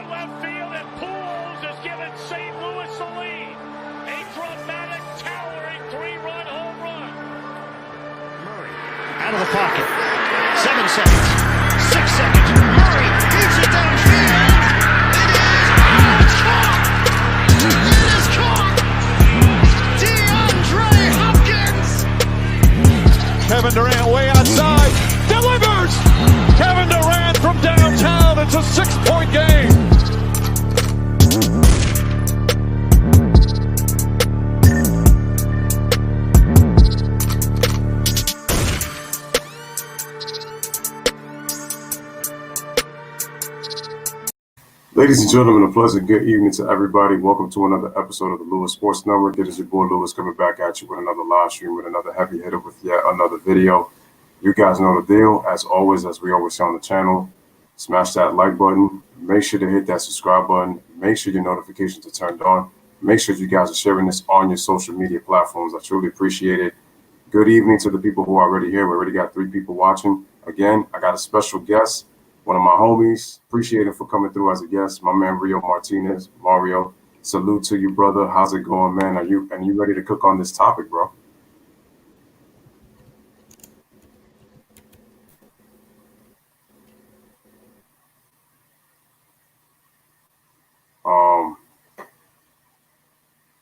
in left field, and Pujols has given St. Louis the lead. A dramatic, towering 3-run home run. Murray out of the pocket. 7 seconds. 6 seconds. Murray hits it downfield. It is. Oh, it's caught. It is caught. DeAndre Hopkins. Kevin Durant way outside. Delivers. Kevin Durant from downtown. It's a 6-point game. Ladies and gentlemen, a pleasant good evening to everybody. Welcome to another episode of the Lewis Sports Network. It is your boy Lewis coming back at you with another live stream, with another heavy hitter, with yet another video. You guys know the deal. As always, as we always say on the channel, smash that like button. Make sure to hit that subscribe button. Make sure your notifications are turned on. Make sure you guys are sharing this on your social media platforms. I truly appreciate it. Good evening to the people who are already here. We already got 3 people watching. Again, I got a special guest. One of my homies, appreciate him for coming through as a guest. My man Rio Martinez. Mario, salute to you, brother. How's it going, man? Are you ready to cook on this topic, bro?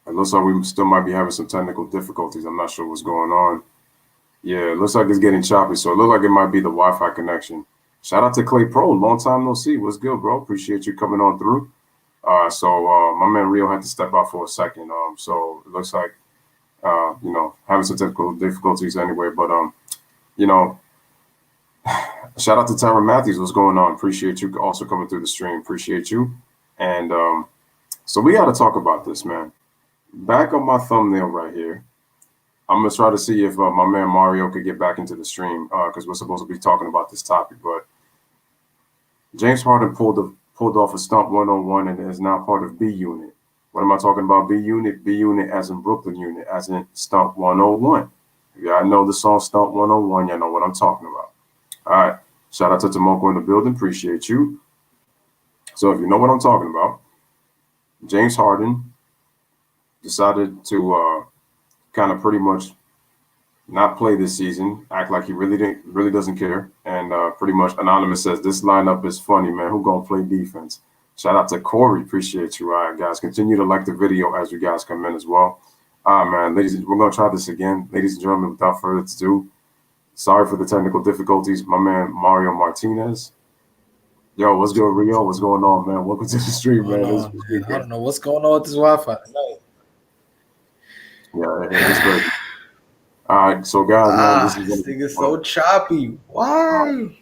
It looks like we still might be having some technical difficulties. I'm not sure what's going on. Yeah, it looks like it's getting choppy, so it looks like it might be the Wi-Fi connection. Shout out to Clay Pro. Long time no see. What's good, bro? Appreciate you coming on through. So my man Rio had to step out for a second. So it looks like, having some technical difficulties anyway. But, shout out to Tyron Matthews. What's going on? Appreciate you also coming through the stream. Appreciate you. And so we got to talk about this, man. Back on my thumbnail right here. I'm going to try to see if my man Mario could get back into the stream because we're supposed to be talking about this topic. But James Harden pulled off a Stunt 101 and is now part of B Unit. What am I talking about? B Unit? B Unit as in Brooklyn Unit, as in Stunt 101. Yeah, I know the song Stunt 101. Y'all know what I'm talking about. All right. Shout out to Tomoko in the building. Appreciate you. So if you know what I'm talking about, James Harden decided to kind of pretty much not play this season, act like he really doesn't care, and pretty much Anonymous says this lineup is funny, man. Who gonna play defense? Shout out to Corey, appreciate you. All right, guys, continue to like the video as you guys come in as well. All right, man, we're gonna try this again, ladies and gentlemen. Without further ado, sorry for the technical difficulties. My man Mario Martinez. Yo, what's good, Rio? What's going on, man? Welcome to the stream, man. I don't know what's going on with this Wi-Fi tonight. Yeah, it's great. All right, so guys, man, this thing is so choppy. Why?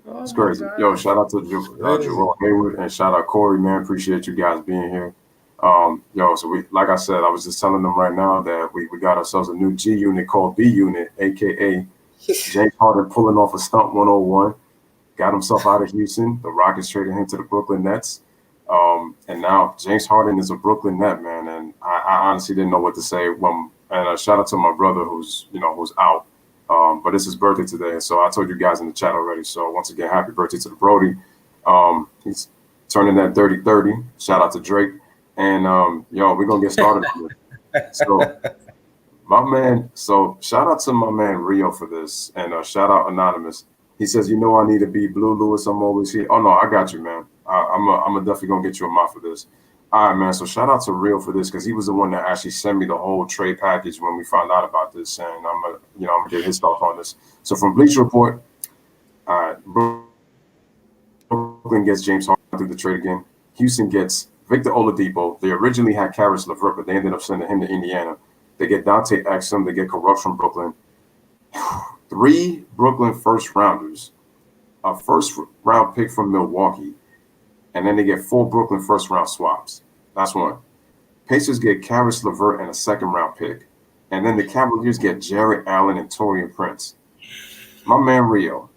It's crazy. Yo, shout out to Jerome Hayward and shout out Corey, man. Appreciate you guys being here. So we, like I said, I was just telling them right now that we got ourselves a new G unit called B Unit, aka James Harden pulling off a Stunt 101, got himself out of Houston. The Rockets traded him to the Brooklyn Nets. And now James Harden is a Brooklyn Net, man, and I honestly didn't know what to say. And shout out to my brother who's out, but it's his birthday today, so I told you guys in the chat already. So once again, happy birthday to the Brody. He's turning that 30-30. Shout out to Drake, and we're gonna get started on it. So shout out to my man Rio for this, and shout out Anonymous. He says, I need to be Blue Lewis. I'm always here. Oh no, I got you, man. I'm definitely gonna get you a mouth for this. All right, man. So shout out to Real for this because he was the one that actually sent me the whole trade package when we found out about this, and I'm gonna get his thoughts on this. So from Bleacher Report, Brooklyn gets James Harden through the trade again. Houston gets Victor Oladipo. They originally had Karis LeVert, but they ended up sending him to Indiana. They get Dante Exum. They get Corrupt from Brooklyn. 3 Brooklyn first rounders, a first round pick from Milwaukee. And then they get 4 Brooklyn first-round swaps. That's one. Pacers get Karis LeVert and a second-round pick. And then the Cavaliers get Jarrett Allen and Taurean Prince. My man Rio,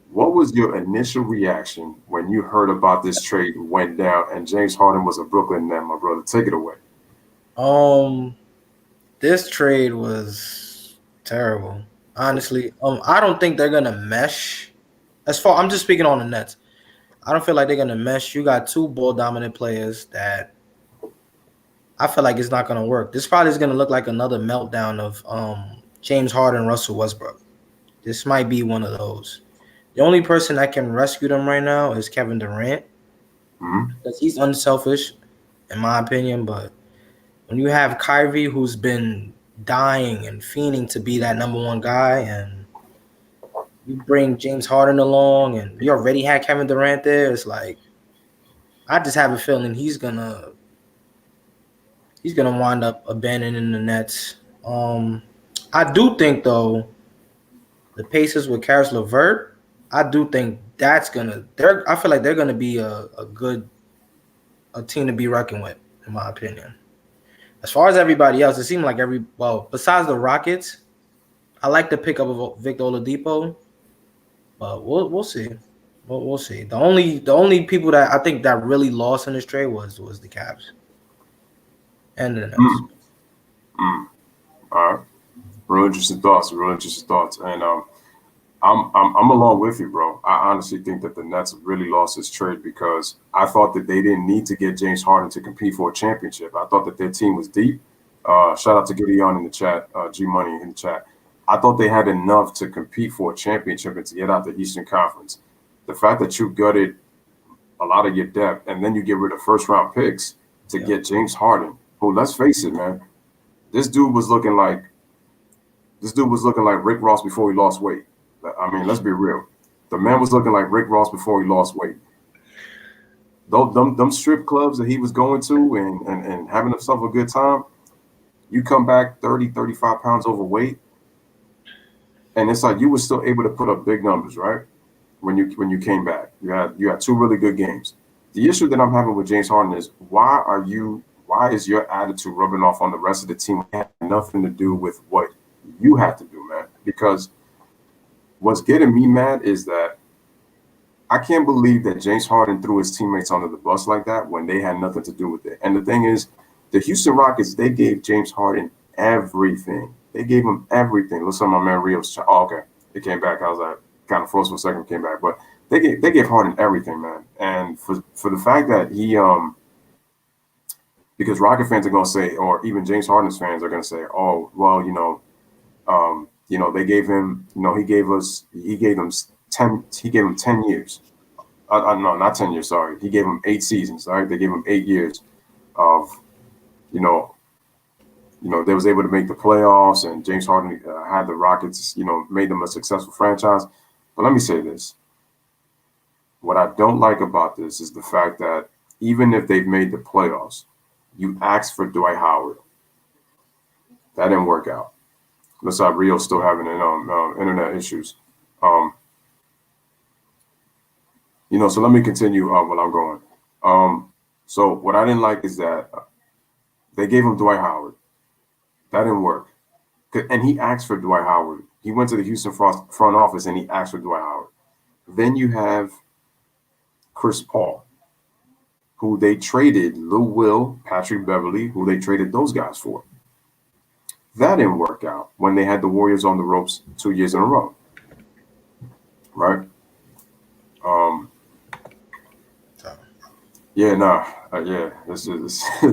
what was your initial reaction when you heard about this trade went down and James Harden was a Brooklyn Net, my brother? Take it away. This trade was terrible. Honestly, I don't think they're gonna mesh. I'm just speaking on the Nets. I don't feel like they're gonna mesh. You got two ball dominant players that I feel like it's not gonna work. This probably is gonna look like another meltdown of James Harden, Russell Westbrook. This might be one of those. The only person that can rescue them right now is Kevin Durant because he's unselfish, in my opinion. But when you have Kyrie, who's been dying and fiending to be that number one guy, and you bring James Harden along, and you already had Kevin Durant there, it's like I just have a feeling he's gonna wind up abandoning the Nets. I do think though the Pacers with Karis LeVert, I do think that's gonna. I feel like they're gonna be a good team to be reckoned with, in my opinion. As far as everybody else, it seemed like besides the Rockets, I like the pickup of Victor Oladipo, but we'll see. We'll see. The only people that I think that really lost in this trade was the Cavs and the Nets. All right, real interesting thoughts. And I'm along with you, bro. I honestly think that the Nets really lost this trade because I thought that they didn't need to get James Harden to compete for a championship. I thought that their team was deep. Shout out to Gideon in the chat, G Money in the chat. I thought they had enough to compete for a championship and to get out the Eastern Conference. The fact that you gutted a lot of your depth and then you get rid of first round picks to get James Harden, who, let's face it, man, this dude was looking like Rick Ross before he lost weight. I mean, let's be real. The man was looking like Rick Ross before he lost weight. Them strip clubs that he was going to and having himself a good time, you come back 30, 35 pounds overweight, and it's like you were still able to put up big numbers, right? When you came back. You had two really good games. The issue that I'm having with James Harden is why is your attitude rubbing off on the rest of the team? It had nothing to do with what you had to do, man. Because what's getting me mad is that I can't believe that James Harden threw his teammates under the bus like that when they had nothing to do with it. And the thing is, the Houston Rockets, they gave James Harden everything. They gave him everything. Listen, my man Rios. Oh, okay. It came back. I was like, kind of froze for a second, came back. But they gave Harden everything, man. And for the fact that he because Rocket fans are gonna say, or even James Harden's fans are gonna say, oh, well, they gave him, he gave them 10 years. No, not 10 years, sorry. He gave him 8 seasons, all right? They gave him 8 years of, they was able to make the playoffs, and James Harden had the Rockets, made them a successful franchise. But let me say this. What I don't like about this is the fact that even if they've made the playoffs, you asked for Dwight Howard. That didn't work out. Looks like Rio's still having internet issues. So let me continue while I'm going. So what I didn't like is that they gave him Dwight Howard. That didn't work. And he asked for Dwight Howard. He went to the Houston front office and he asked for Dwight Howard. Then you have Chris Paul, who they traded Lou Will, Patrick Beverly, who they traded those guys for. That didn't work out when they had the Warriors on the ropes 2 years in a row. Right?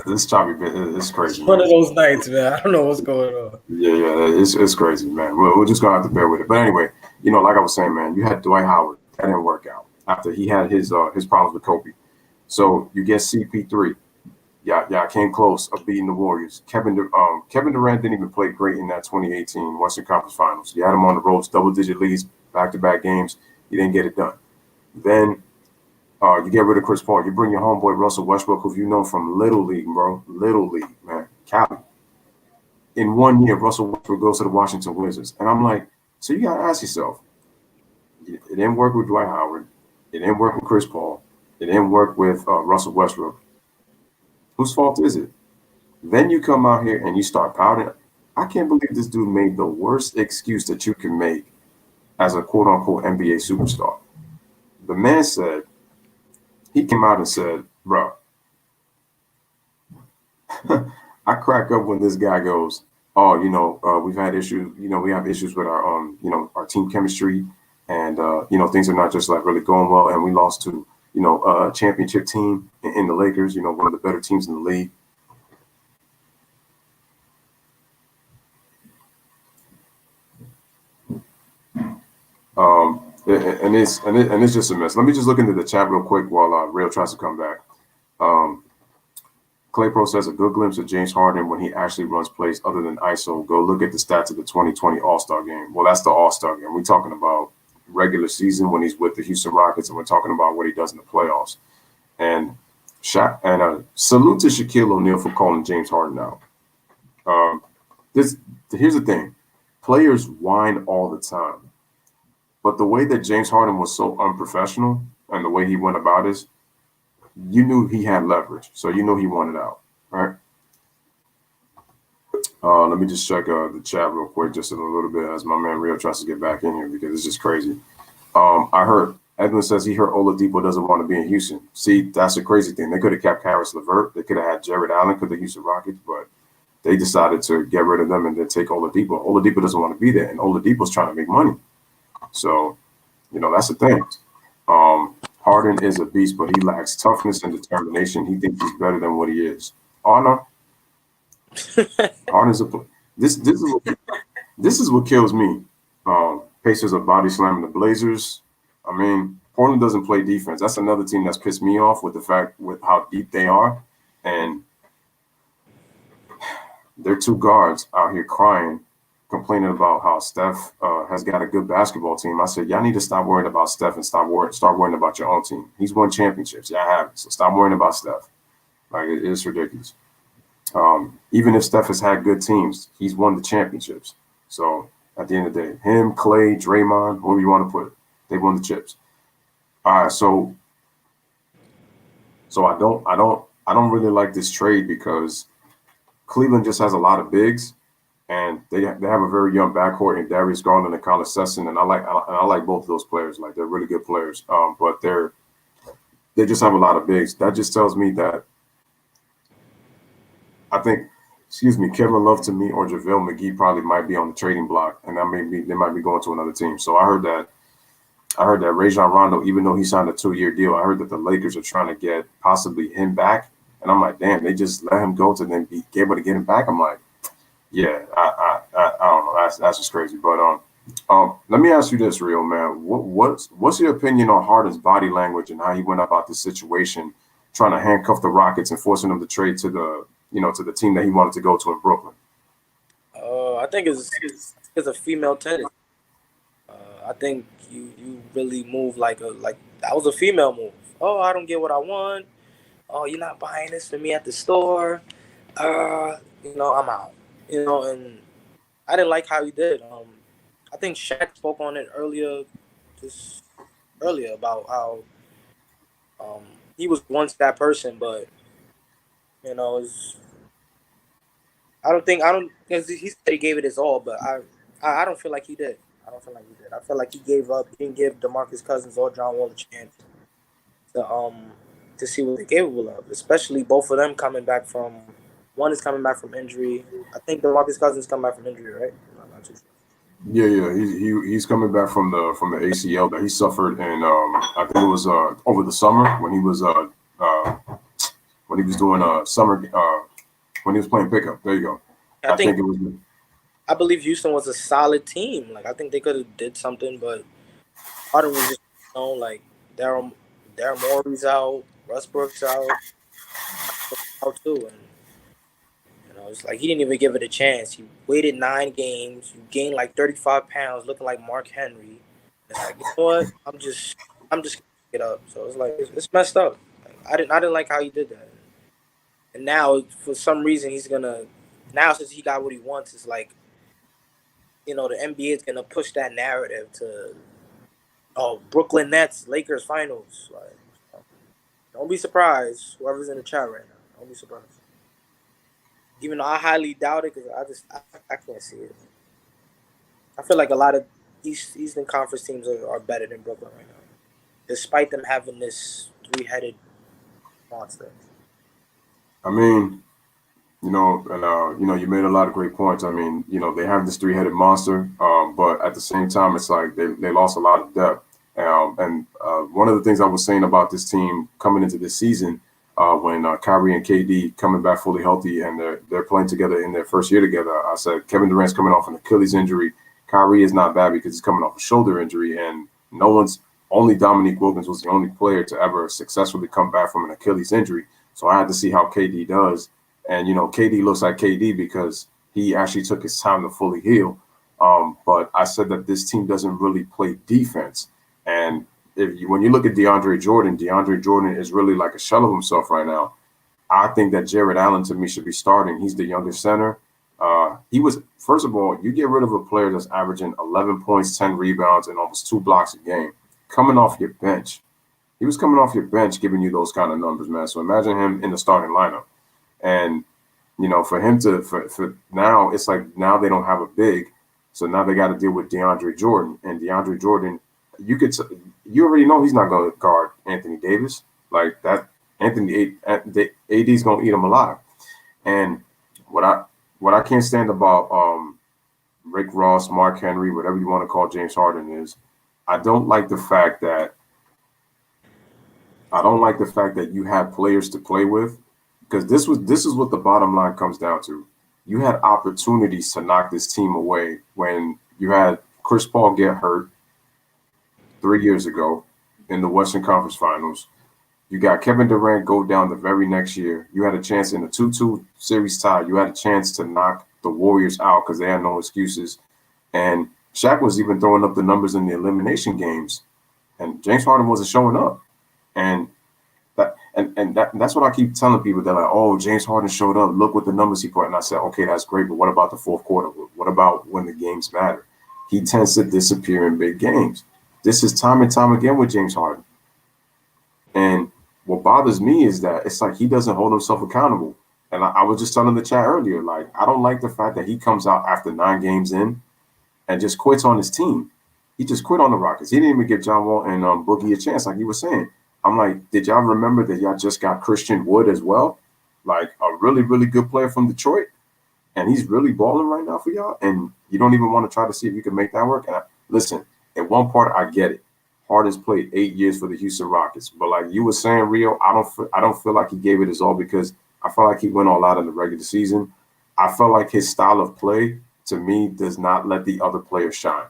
This choppy bit is crazy. It's one of those nights, man. I don't know what's going on. Yeah, it's crazy, man. We're just gonna have to bear with it. But anyway, like I was saying, man, you had Dwight Howard. That didn't work out after he had his problems with Kobe. So you get CP3. Yeah, came close of beating the Warriors. Kevin Durant didn't even play great in that 2018 Western Conference Finals. You had him on the ropes, double-digit leads, back-to-back games. He didn't get it done. Then you get rid of Chris Paul. You bring your homeboy Russell Westbrook, who you know from Little League, bro. Little League, man. Cali. In 1 year, Russell Westbrook goes to the Washington Wizards. And I'm like, so you got to ask yourself, it didn't work with Dwight Howard. It didn't work with Chris Paul. It didn't work with Russell Westbrook. Whose fault is it? Then you come out here and you start pouting. I can't believe this dude made the worst excuse that you can make as a quote-unquote NBA superstar. The man said, he came out and said, bro, I crack up when this guy goes, we've had issues, we have issues with our, our team chemistry and, things are not just like really going well. And we lost to, championship team in the Lakers, one of the better teams in the league. And it's just a mess. Let me just look into the chat real quick while Real tries to come back. Clay Pro says a good glimpse of James Harden when he actually runs plays other than ISO. Go look at the stats of the 2020 All-Star game. Well, that's the All-Star game. We're talking about regular season when he's with the Houston Rockets, and we're talking about what he does in the playoffs. And salute to Shaquille O'Neal for calling James Harden out. Here's the thing. Players whine all the time. But the way that James Harden was so unprofessional and the way he went about it, you knew he had leverage. So you know he wanted out, right? Let me just check the chat real quick just in a little bit as my man Rio tries to get back in here because it's just crazy. I heard Edwin says he heard Oladipo doesn't want to be in Houston. See, that's a crazy thing. They could have kept Karis LeVert. They could have had Jared Allen for the Houston Rockets, but they decided to get rid of them and then take Oladipo. Oladipo doesn't want to be there, and Oladipo's trying to make money. So, that's the thing. Harden is a beast, but he lacks toughness and determination. He thinks he's better than what he is. Oh no, Harden's this is what kills me. Pacers are body slamming the Blazers. I mean, Portland doesn't play defense. That's another team that's pissed me off with how deep they are, and their two guards out here crying, complaining about how Steph has got a good basketball team. I said, y'all need to stop worrying about Steph and start worrying about your own team. He's won championships. Y'all have it. So stop worrying about Steph. Like, it's ridiculous. Even if Steph has had good teams, he's won the championships. So at the end of the day, him, Clay, Draymond, whoever you want to put it, they won the chips. All right, so I don't really like this trade because Cleveland just has a lot of bigs. And they have a very young backcourt in Darius Garland and Colin Sexton, and I like both of those players. Like, they're really good players, but they just have a lot of bigs. That just tells me that I think, Kevin Love to me or JaVale McGee probably might be on the trading block, and they might be going to another team. So I heard that Rajon Rondo, even though he signed a 2-year deal, I heard that the Lakers are trying to get possibly him back, and I'm like, damn, they just let him go to then be able to get him back. I'm like, yeah, I don't know. That's just crazy. But let me ask you this, Real man. What's your opinion on Harden's body language and how he went about this situation, trying to handcuff the Rockets and forcing them to trade to the team that he wanted to go to in Brooklyn? I think it's a female tennis. I think you really move like that was a female move. Oh, I don't get what I want. Oh, you're not buying this for me at the store. I'm out. And I didn't like how he did. I think Shaq spoke on it earlier about how he was once that person, but because he said he gave it his all, but I don't feel like he did. I feel like he gave up. He didn't give DeMarcus Cousins or John Wall a chance to see what they're capable of, especially both of them coming back from. One is coming back from injury. I think DeMarcus Cousins coming back from injury, right? I'm not too sure. Yeah. He's coming back from the ACL that he suffered, and I think it was over the summer when he was doing summer when he was playing pickup. There you go. I think it was. I believe Houston was a solid team. Like, I think they could have did something, but Harden was just like Daryl Morey's out, Westbrook's out too, and. It's like he didn't even give it a chance. He waited 9 games. You gained like 35 pounds, looking like Mark Henry. It's like, you know what? I'm just gonna get up. So it's like it's messed up. Like, I didn't like how he did that. And now for some reason he's gonna since he got what he wants, it's like the NBA is gonna push that narrative to Brooklyn Nets, Lakers finals. Like, don't be surprised, whoever's in the chat right now. Don't be surprised. Even though I highly doubt it, because I can't see it. I feel like a lot of Eastern Conference teams are better than Brooklyn right now, despite them having this 3-headed monster. I mean, you made a lot of great points. I mean, they have this 3-headed monster, but at the same time, it's like they lost a lot of depth. And one of the things I was saying about this team coming into this season, when Kyrie and KD coming back fully healthy and they're playing together in their first year together, I said Kevin Durant's coming off an Achilles injury. Kyrie is not bad because he's coming off a shoulder injury, and only Dominique Wilkins was the only player to ever successfully come back from an Achilles injury. So I had to see how KD does. And, KD looks like KD because he actually took his time to fully heal. But I said that this team doesn't really play defense. And when you look at DeAndre Jordan is really like a shell of himself right now. I think that Jared Allen, to me, should be starting. He's the youngest center. First of all, you get rid of a player that's averaging 11 points, 10 rebounds, and almost 2 blocks a game, coming off your bench. He was coming off your bench giving you those kind of numbers, man. So imagine him in the starting lineup. And, for him for now, it's like now they don't have a big. So now they got to deal with DeAndre Jordan. And DeAndre Jordan, you already know he's not going to guard Anthony Davis. Like that, AD's going to eat him alive. And what I can't stand about Rick Ross, Mark Henry, whatever you want to call James Harden is, I don't like the fact that you have players to play with, because this is what the bottom line comes down to. You had opportunities to knock this team away when you had Chris Paul get hurt 3 years ago in the Western Conference Finals. You got Kevin Durant go down the very next year. You had a chance in a 2-2 series tie. You had a chance to knock the Warriors out because they had no excuses. And Shaq was even throwing up the numbers in the elimination games, and James Harden wasn't showing up. And that's what I keep telling people. They're like, "Oh, James Harden showed up. Look what the numbers he put." And I said, "Okay, that's great, but what about the fourth quarter? What about when the games matter?" He tends to disappear in big games. This is time and time again with James Harden. And what bothers me is that it's like he doesn't hold himself accountable. And I was just telling the chat earlier, like, I don't like the fact that he comes out after 9 games in and just quits on his team. He just quit on the Rockets. He didn't even give John Wall and Boogie a chance, like he was saying. I'm like, did y'all remember that y'all just got Christian Wood as well? Like a really, really good player from Detroit. And he's really balling right now for y'all. And you don't even want to try to see if you can make that work. And listen, at one part, I get it. Harden's played 8 years for the Houston Rockets. But like you were saying, Rio, I don't feel like he gave it his all, because I felt like he went all out in the regular season. I felt like his style of play, to me, does not let the other players shine,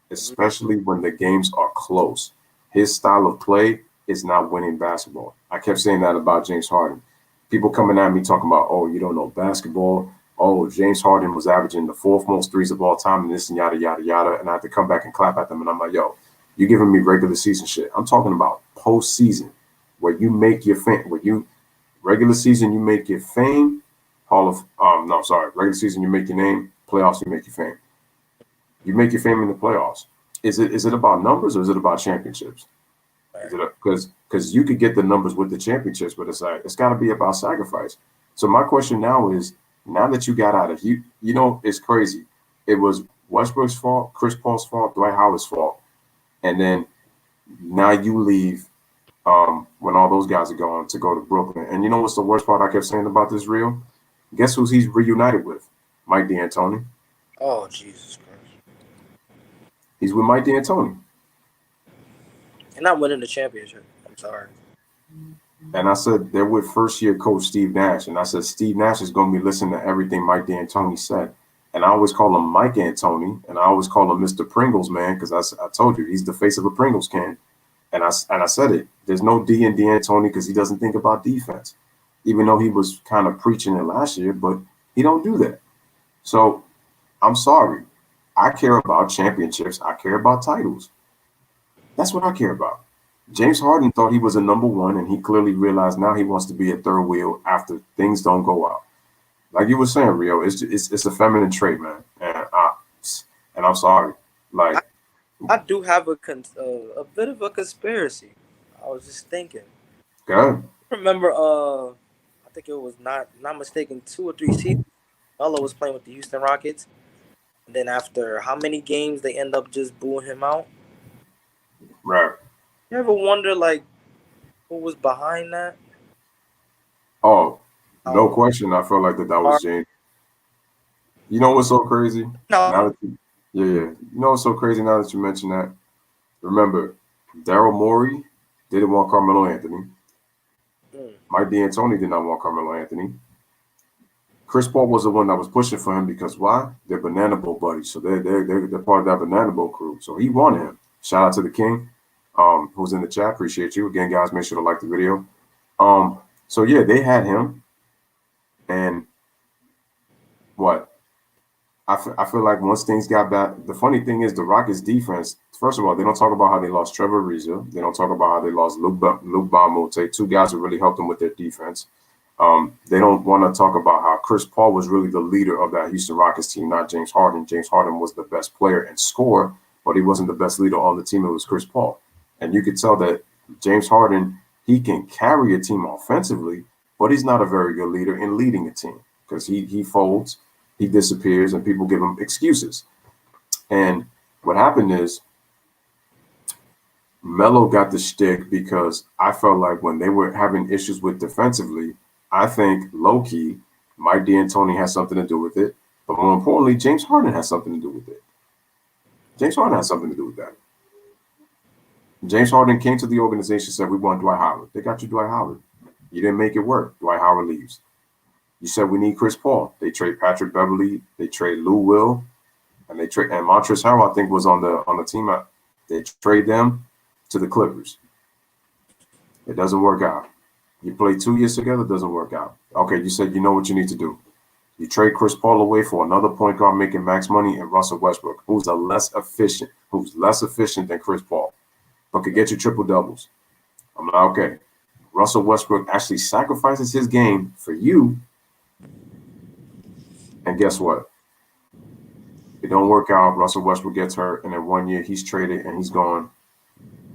especially when the games are close. His style of play is not winning basketball. I kept saying that about James Harden. People coming at me talking about, "Oh, you don't know basketball. Oh, James Harden was averaging the 4th most threes of all time and this and yada, yada, yada." And I have to come back and clap at them. And I'm like, yo, you're giving me regular season shit. I'm talking about postseason, where you make your fame. Regular season, you make your fame. Regular season, you make your name. Playoffs, you make your fame. You make your fame in the playoffs. Is it about numbers, or is it about championships? Because you could get the numbers with the championships, but it's got to be about sacrifice. So my question now is, now that you got out of it's crazy. It was Westbrook's fault, Chris Paul's fault, Dwight Howard's fault, and then now you leave when all those guys are gone to go to Brooklyn. And you know what's the worst part I kept saying about this, Real? Guess who he's reunited with? Mike D'Antoni. Oh, Jesus Christ. He's with Mike D'Antoni. And not winning the championship. I'm sorry. And I said they're with first-year coach Steve Nash. And I said Steve Nash is going to be listening to everything Mike D'Antoni said. And I always call him Mike D'Antoni, and I always call him Mr. Pringles, man, because I told you he's the face of a Pringles can. And I said it. There's no D in D'Antoni because he doesn't think about defense, even though he was kind of preaching it last year, but he don't do that. So I'm sorry. I care about championships. I care about titles. That's what I care about. James Harden thought he was a number one, and he clearly realized now he wants to be a third wheel after things don't go out. Like you were saying, Rio, it's a feminine trait, man. And I'm sorry. Like I do have a bit of a conspiracy. I was just thinking. Go ahead. Remember, I think it was not mistaken, 2 or 3 seasons. Melo was playing with the Houston Rockets, and then after how many games they end up just booing him out? Right. You ever wonder, like, who was behind that? Oh, no question. I felt like that was James. You know what's so crazy? No. You know what's so crazy now that you mention that? Remember, Daryl Morey didn't want Carmelo Anthony. Mm. Mike D'Antoni did not want Carmelo Anthony. Chris Paul was the one that was pushing for him because why? They're Banana Boat buddies, so they're part of that Banana Boat crew. So he wanted him. Shout out to the King, who's in the chat. Appreciate you again, guys. Make sure to like the video. So yeah, they had him, and what? I feel like once things got back, the funny thing is the Rockets defense, first of all, they don't talk about how they lost Trevor Ariza. They don't talk about how they lost Luke Baumute, two guys who really helped them with their defense. They don't want to talk about how Chris Paul was really the leader of that Houston Rockets team, not James Harden. James Harden was the best player and scorer, but he wasn't the best leader on the team. It was Chris Paul. And you could tell that James Harden, he can carry a team offensively, but he's not a very good leader in leading a team because he folds. He disappears and people give him excuses. And what happened is Melo got the shtick because I felt like when they were having issues with defensively, I think low-key, Mike D'Antoni has something to do with it. But more importantly, James Harden has something to do with it. James Harden has something to do with that. James Harden came to the organization and said, we want Dwight Howard. They got you Dwight Howard. You didn't make it work. Dwight Howard leaves. You said we need Chris Paul. They trade Patrick Beverly. They trade Lou Will, and they trade and Montrezl Harrell. I think was on the team. They trade them to the Clippers. It doesn't work out. You play 2 years together, it doesn't work out. Okay, you said you know what you need to do. You trade Chris Paul away for another point guard making max money and Russell Westbrook, who's less efficient than Chris Paul, but could get you triple doubles. I'm like, okay. Russell Westbrook actually sacrifices his game for you. And guess what? It don't work out. Russell Westbrook gets hurt, and in 1 year he's traded and he's gone.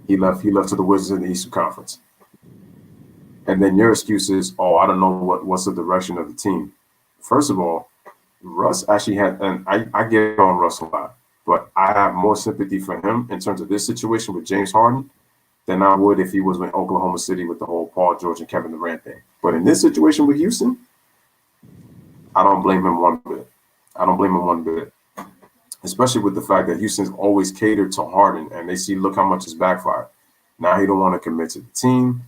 He left to the Wizards in the Eastern Conference. And then your excuse is, oh, I don't know what's the direction of the team. First of all, Russ actually had, and I get on Russ a lot, but I have more sympathy for him in terms of this situation with James Harden than I would if he was in Oklahoma City with the whole Paul George and Kevin Durant thing. But in this situation with Houston, I don't blame him one bit. Especially with the fact that Houston's always catered to Harden, and they see, look how much it's backfired. Now he don't want to commit to the team.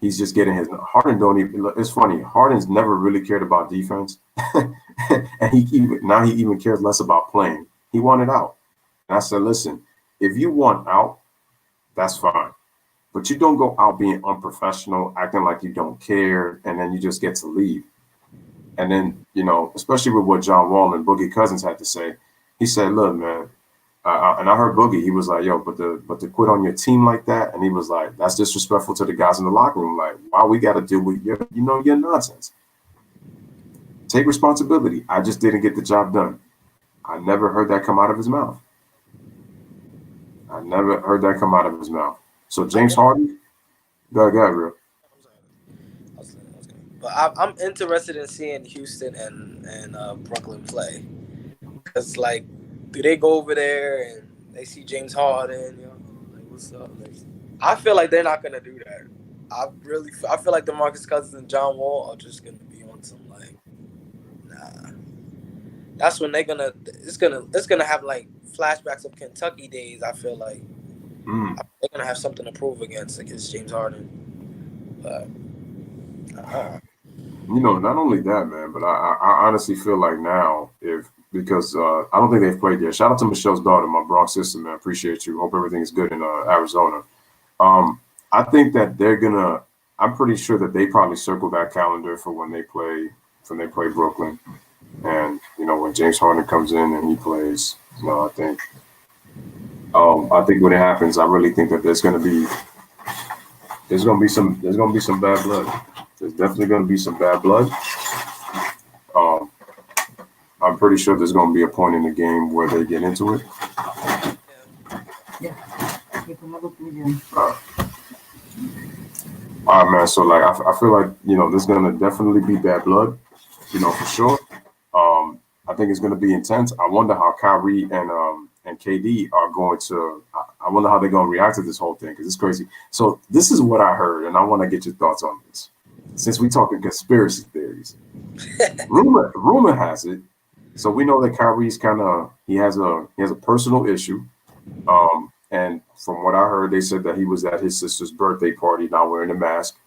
He's just getting his Harden don't even. It's funny. Harden's never really cared about defense, and he even cares less about playing. He wanted out, and I said, listen, if you want out, that's fine, but you don't go out being unprofessional, acting like you don't care, and then you just get to leave. And then, especially with what John Wall and Boogie Cousins had to say, he said, look, man, and I heard Boogie, he was like, yo, but to quit on your team like that, and he was like, that's disrespectful to the guys in the locker room. Like, why we got to deal with your nonsense? Take responsibility. I just didn't get the job done. I never heard that come out of his mouth. So James Harden, go ahead, real. But I'm interested in seeing Houston and Brooklyn play. Because, like, do they go over there and they see James Harden, like, what's up? Like, I feel like they're not going to do that. I feel like DeMarcus Cousins and John Wall are just going to be on some, like, nah. That's when it's going to have, like, flashbacks of Kentucky days, I feel like. They're going to have something to prove against James Harden. But, not only that, man, but I honestly feel like now, because I don't think they've played yet. Shout out to Michelle's daughter, my Bronx sister, man. Appreciate you. Hope everything is good in Arizona. I think that I'm pretty sure that they probably circle that calendar for when they play Brooklyn. And, when James Harden comes in and he plays, I think when it happens, I really think that there's going to be some bad blood. There's definitely going to be some bad blood. I'm pretty sure there's going to be a point in the game where they get into it. All right, man. So, like, I feel like, there's going to definitely be bad blood, for sure. I think it's going to be intense. I wonder how Kyrie and KD are going to. I wonder how they're going to react to this whole thing because it's crazy. So this is what I heard, and I want to get your thoughts on this. Since we talking conspiracy theories, rumor has it. So we know that Kyrie's he has a personal issue, and from what I heard, they said that he was at his sister's birthday party, not wearing a mask.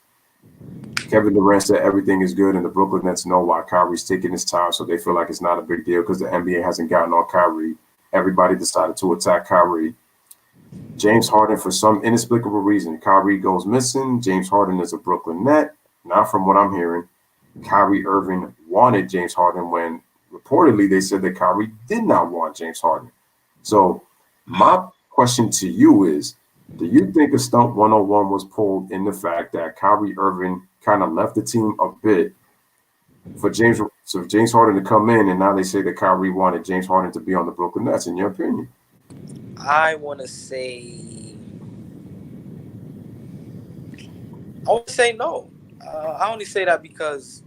Kevin Durant said everything is good, and the Brooklyn Nets know why Kyrie's taking his time, so they feel like it's not a big deal because the NBA hasn't gotten on Kyrie. Everybody decided to attack Kyrie. James Harden, for some inexplicable reason, Kyrie goes missing. James Harden is a Brooklyn Net. Now, from what I'm hearing, Kyrie Irving wanted James Harden when reportedly they said that Kyrie did not want James Harden. So my question to you is, do you think a stunt 101 was pulled in the fact that Kyrie Irving kind of left the team a bit for James Harden to come in, and now they say that Kyrie wanted James Harden to be on the Brooklyn Nets, in your opinion? I want to say no. I only say that because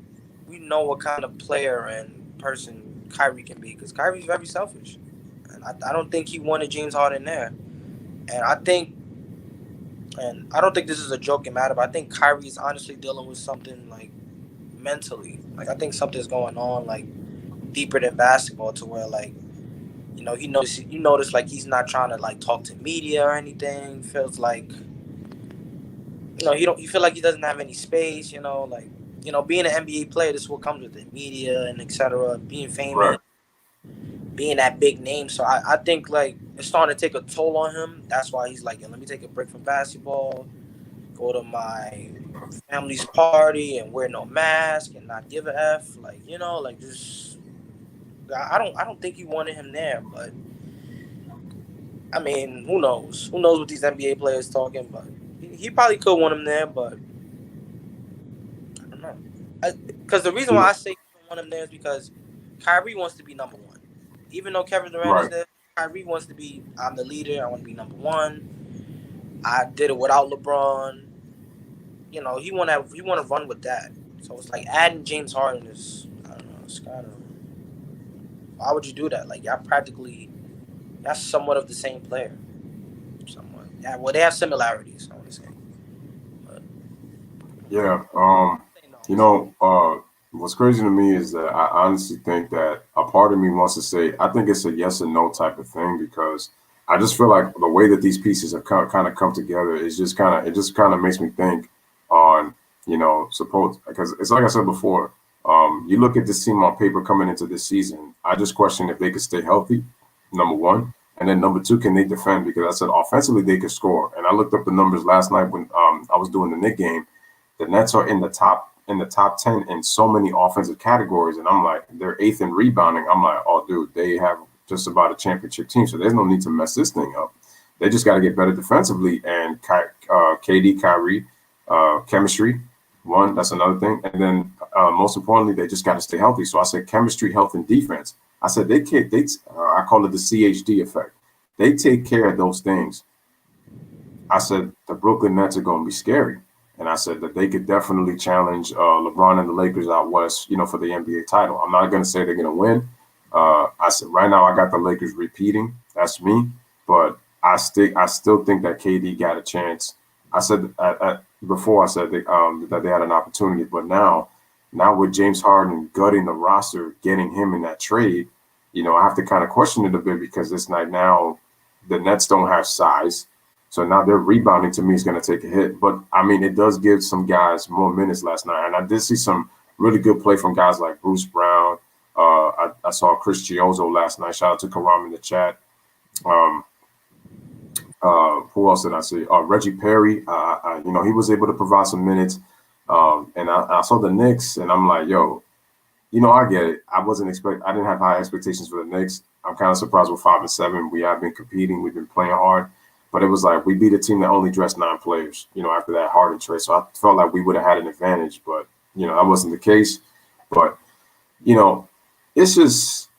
we know what kind of player and person Kyrie can be, because Kyrie's very selfish. And I don't think he wanted James Harden there. And I don't think this is a joking matter, but I think Kyrie's honestly dealing with something like mentally. Like, I think something's going on like deeper than basketball, to where like, you notice like he's not trying to like talk to media or anything. Feels like, you feel like he doesn't have any space, like, being an NBA player, this is what comes with it, media and etc. Being famous, Right. being that big name. So I think like it's starting to take a toll on him. That's why he's like, let me take a break from basketball, go to my family's party and wear no mask and not give a F. Like, like just, I don't think he wanted him there, but I mean, who knows? Who knows what these NBA players talking, but he probably could want him there, but I don't know. Because the reason why I say he don't want him there is because Kyrie wants to be number one. Even though Kevin Durant is there, Kyrie wants to be, I'm the leader, I want to be number one. I did it without LeBron. He want to run with that. So it's like adding James Harden is, I don't know, it's kind of, why would you do that? Like, y'all somewhat of the same player. Somewhat. Yeah, well, they have similarities, I want to say. But, yeah. What's crazy to me is that I honestly think that a part of me wants to say, I think it's a yes and no type of thing, because I just feel like the way that these pieces have kind of come together is just kind of makes me think on, suppose, because it's like I said before, you look at this team on paper coming into this season, I just question if they could stay healthy, number one. And then number two, can they defend? Because I said offensively they could score. And I looked up the numbers last night when I was doing the Knicks game. The Nets are in the top 10 in so many offensive categories, and I'm like, they're 8th in rebounding. I'm like, oh, dude, they have just about a championship team, so there's no need to mess this thing up. They just got to get better defensively, and KD, Kyrie, chemistry, one, that's another thing, and then most importantly, they just got to stay healthy. So I said chemistry, health, and defense. I said I call it the CHD effect. They take care of those things. I said the Brooklyn Nets are going to be scary. And I said that they could definitely challenge LeBron and the Lakers out west, for the NBA title. I'm not going to say they're going to win. I said right now I got the Lakers repeating. That's me. But I still think that KD got a chance. I said before I said that they had an opportunity. But now with James Harden gutting the roster, getting him in that trade, I have to kind of question it a bit, because it's like now the Nets don't have size. So now their rebounding to me is going to take a hit. But, I mean, it does give some guys more minutes last night. And I did see some really good play from guys like Bruce Brown. I saw Chris Chiozzo last night. Shout out to Karam in the chat. Who else did I see? Reggie Perry. He was able to provide some minutes. And I saw the Knicks, and I'm like, yo, I get it. I didn't have high expectations for the Knicks. I'm kind of surprised with 5-7. We have been competing. We've been playing hard. But it was like we beat a team that only dressed 9 players, after that Harden trade. So I felt like we would have had an advantage, but, that wasn't the case. But, it's just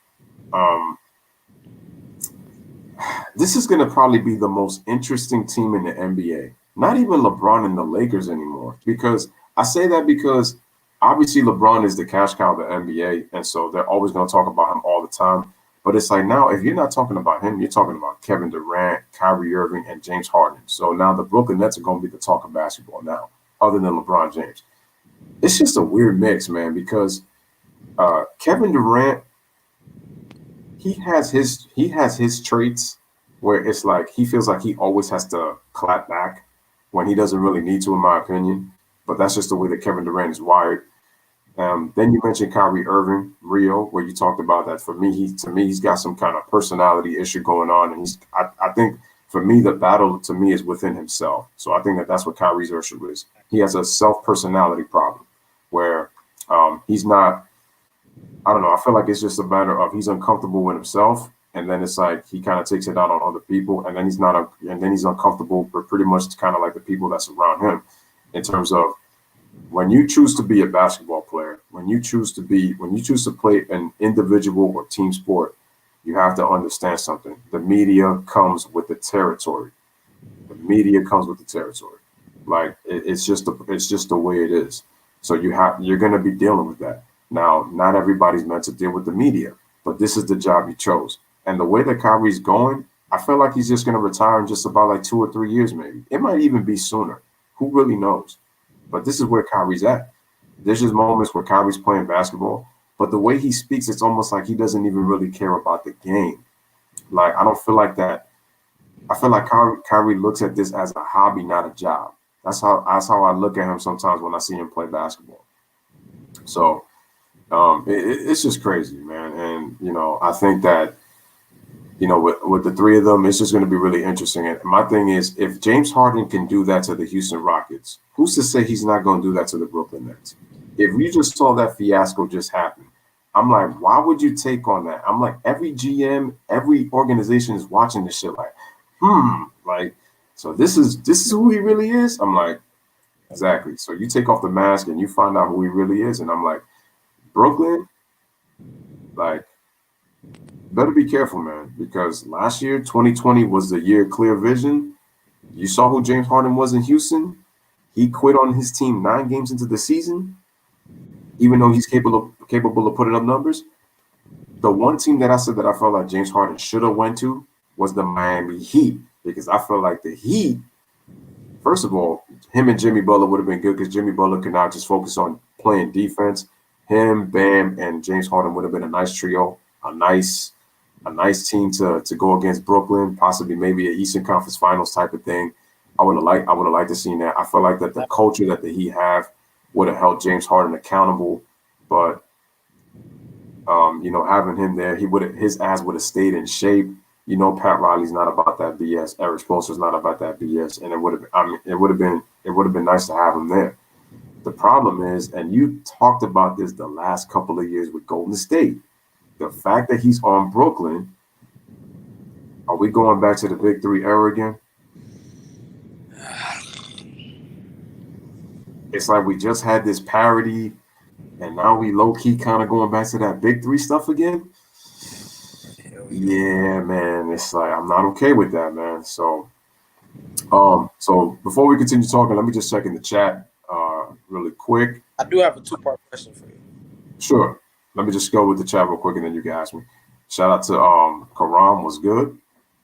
this is going to probably be the most interesting team in the NBA. Not even LeBron and the Lakers anymore. Because I say that because obviously LeBron is the cash cow of the NBA, and so they're always going to talk about him all the time. But it's like now, if you're not talking about him, you're talking about Kevin Durant, Kyrie Irving, and James Harden. So now the Brooklyn Nets are going to be the talk of basketball now, other than LeBron James. It's just a weird mix, man, because Kevin Durant, he has his traits, where it's like he feels like he always has to clap back when he doesn't really need to, in my opinion. But that's just the way that Kevin Durant is wired. Then you mentioned Kyrie Irving, Rio, where you talked about that. For me, he's got some kind of personality issue going on, and I think for me the battle to me is within himself. So I think that that's what Kyrie's issue is. He has a self-personality problem where he's not. I don't know. I feel like it's just a matter of he's uncomfortable with himself, and then it's like he kind of takes it out on other people, and then he's uncomfortable with pretty much kind of like the people that's around him, in terms of when you choose to be a basketball player, when you choose to play an individual or team sport, you have to understand something. The media comes with the territory. The media comes with the territory. Like it's just the way it is. So you're going to be dealing with that. Now, not everybody's meant to deal with the media, but this is the job you chose. And the way that Kyrie's going, I feel like he's just going to retire in just about like 2 or 3 years, maybe. It might even be sooner. Who really knows? But this is where Kyrie's at. There's just moments where Kyrie's playing basketball, but the way he speaks, it's almost like he doesn't even really care about the game. Like, I don't feel like that. I feel like Kyrie looks at this as a hobby, not a job. That's how I look at him sometimes when I see him play basketball. So it's just crazy, man. And, I think that, with the three of them, it's just going to be really interesting. And my thing is, if James Harden can do that to the Houston Rockets, who's to say he's not going to do that to the Brooklyn Nets? If you just saw that fiasco just happen, I'm like, why would you take on that? I'm like, every GM, every organization is watching this shit like, like, so this is who he really is? I'm like, exactly. So you take off the mask and you find out who he really is. And I'm like, Brooklyn, like, better be careful, man, because last year, 2020, was the year clear vision. You saw who James Harden was in Houston. He quit on his team 9 games into the season, even though he's capable of putting up numbers. The one team that I said that I felt like James Harden should have went to was the Miami Heat, because I felt like the Heat, first of all, him and Jimmy Butler would have been good because Jimmy Butler could now just focus on playing defense. Him, Bam, and James Harden would have been a nice trio, a nice team to go against Brooklyn, possibly maybe an Eastern Conference Finals type of thing. I would have liked to see that. I feel like that the culture that the Heat have would have held James Harden accountable, but having him there, his ass would have stayed in shape. Pat Riley's not about that BS. Eric Spoelstra's not about that BS, and it would have been nice to have him there. The problem is, and you talked about this the last couple of years with Golden State, the fact that he's on Brooklyn, are we going back to the Big Three era again? It's like we just had this parody, and now we low-key kind of going back to that Big Three stuff again. Yeah, man, it's like I'm not okay with that, man. So before we continue talking, let me just check in the chat really quick. I do have a 2-part question for you. Sure. Let me just go with the chat real quick, and then you can ask me. Shout out to Karam, was good.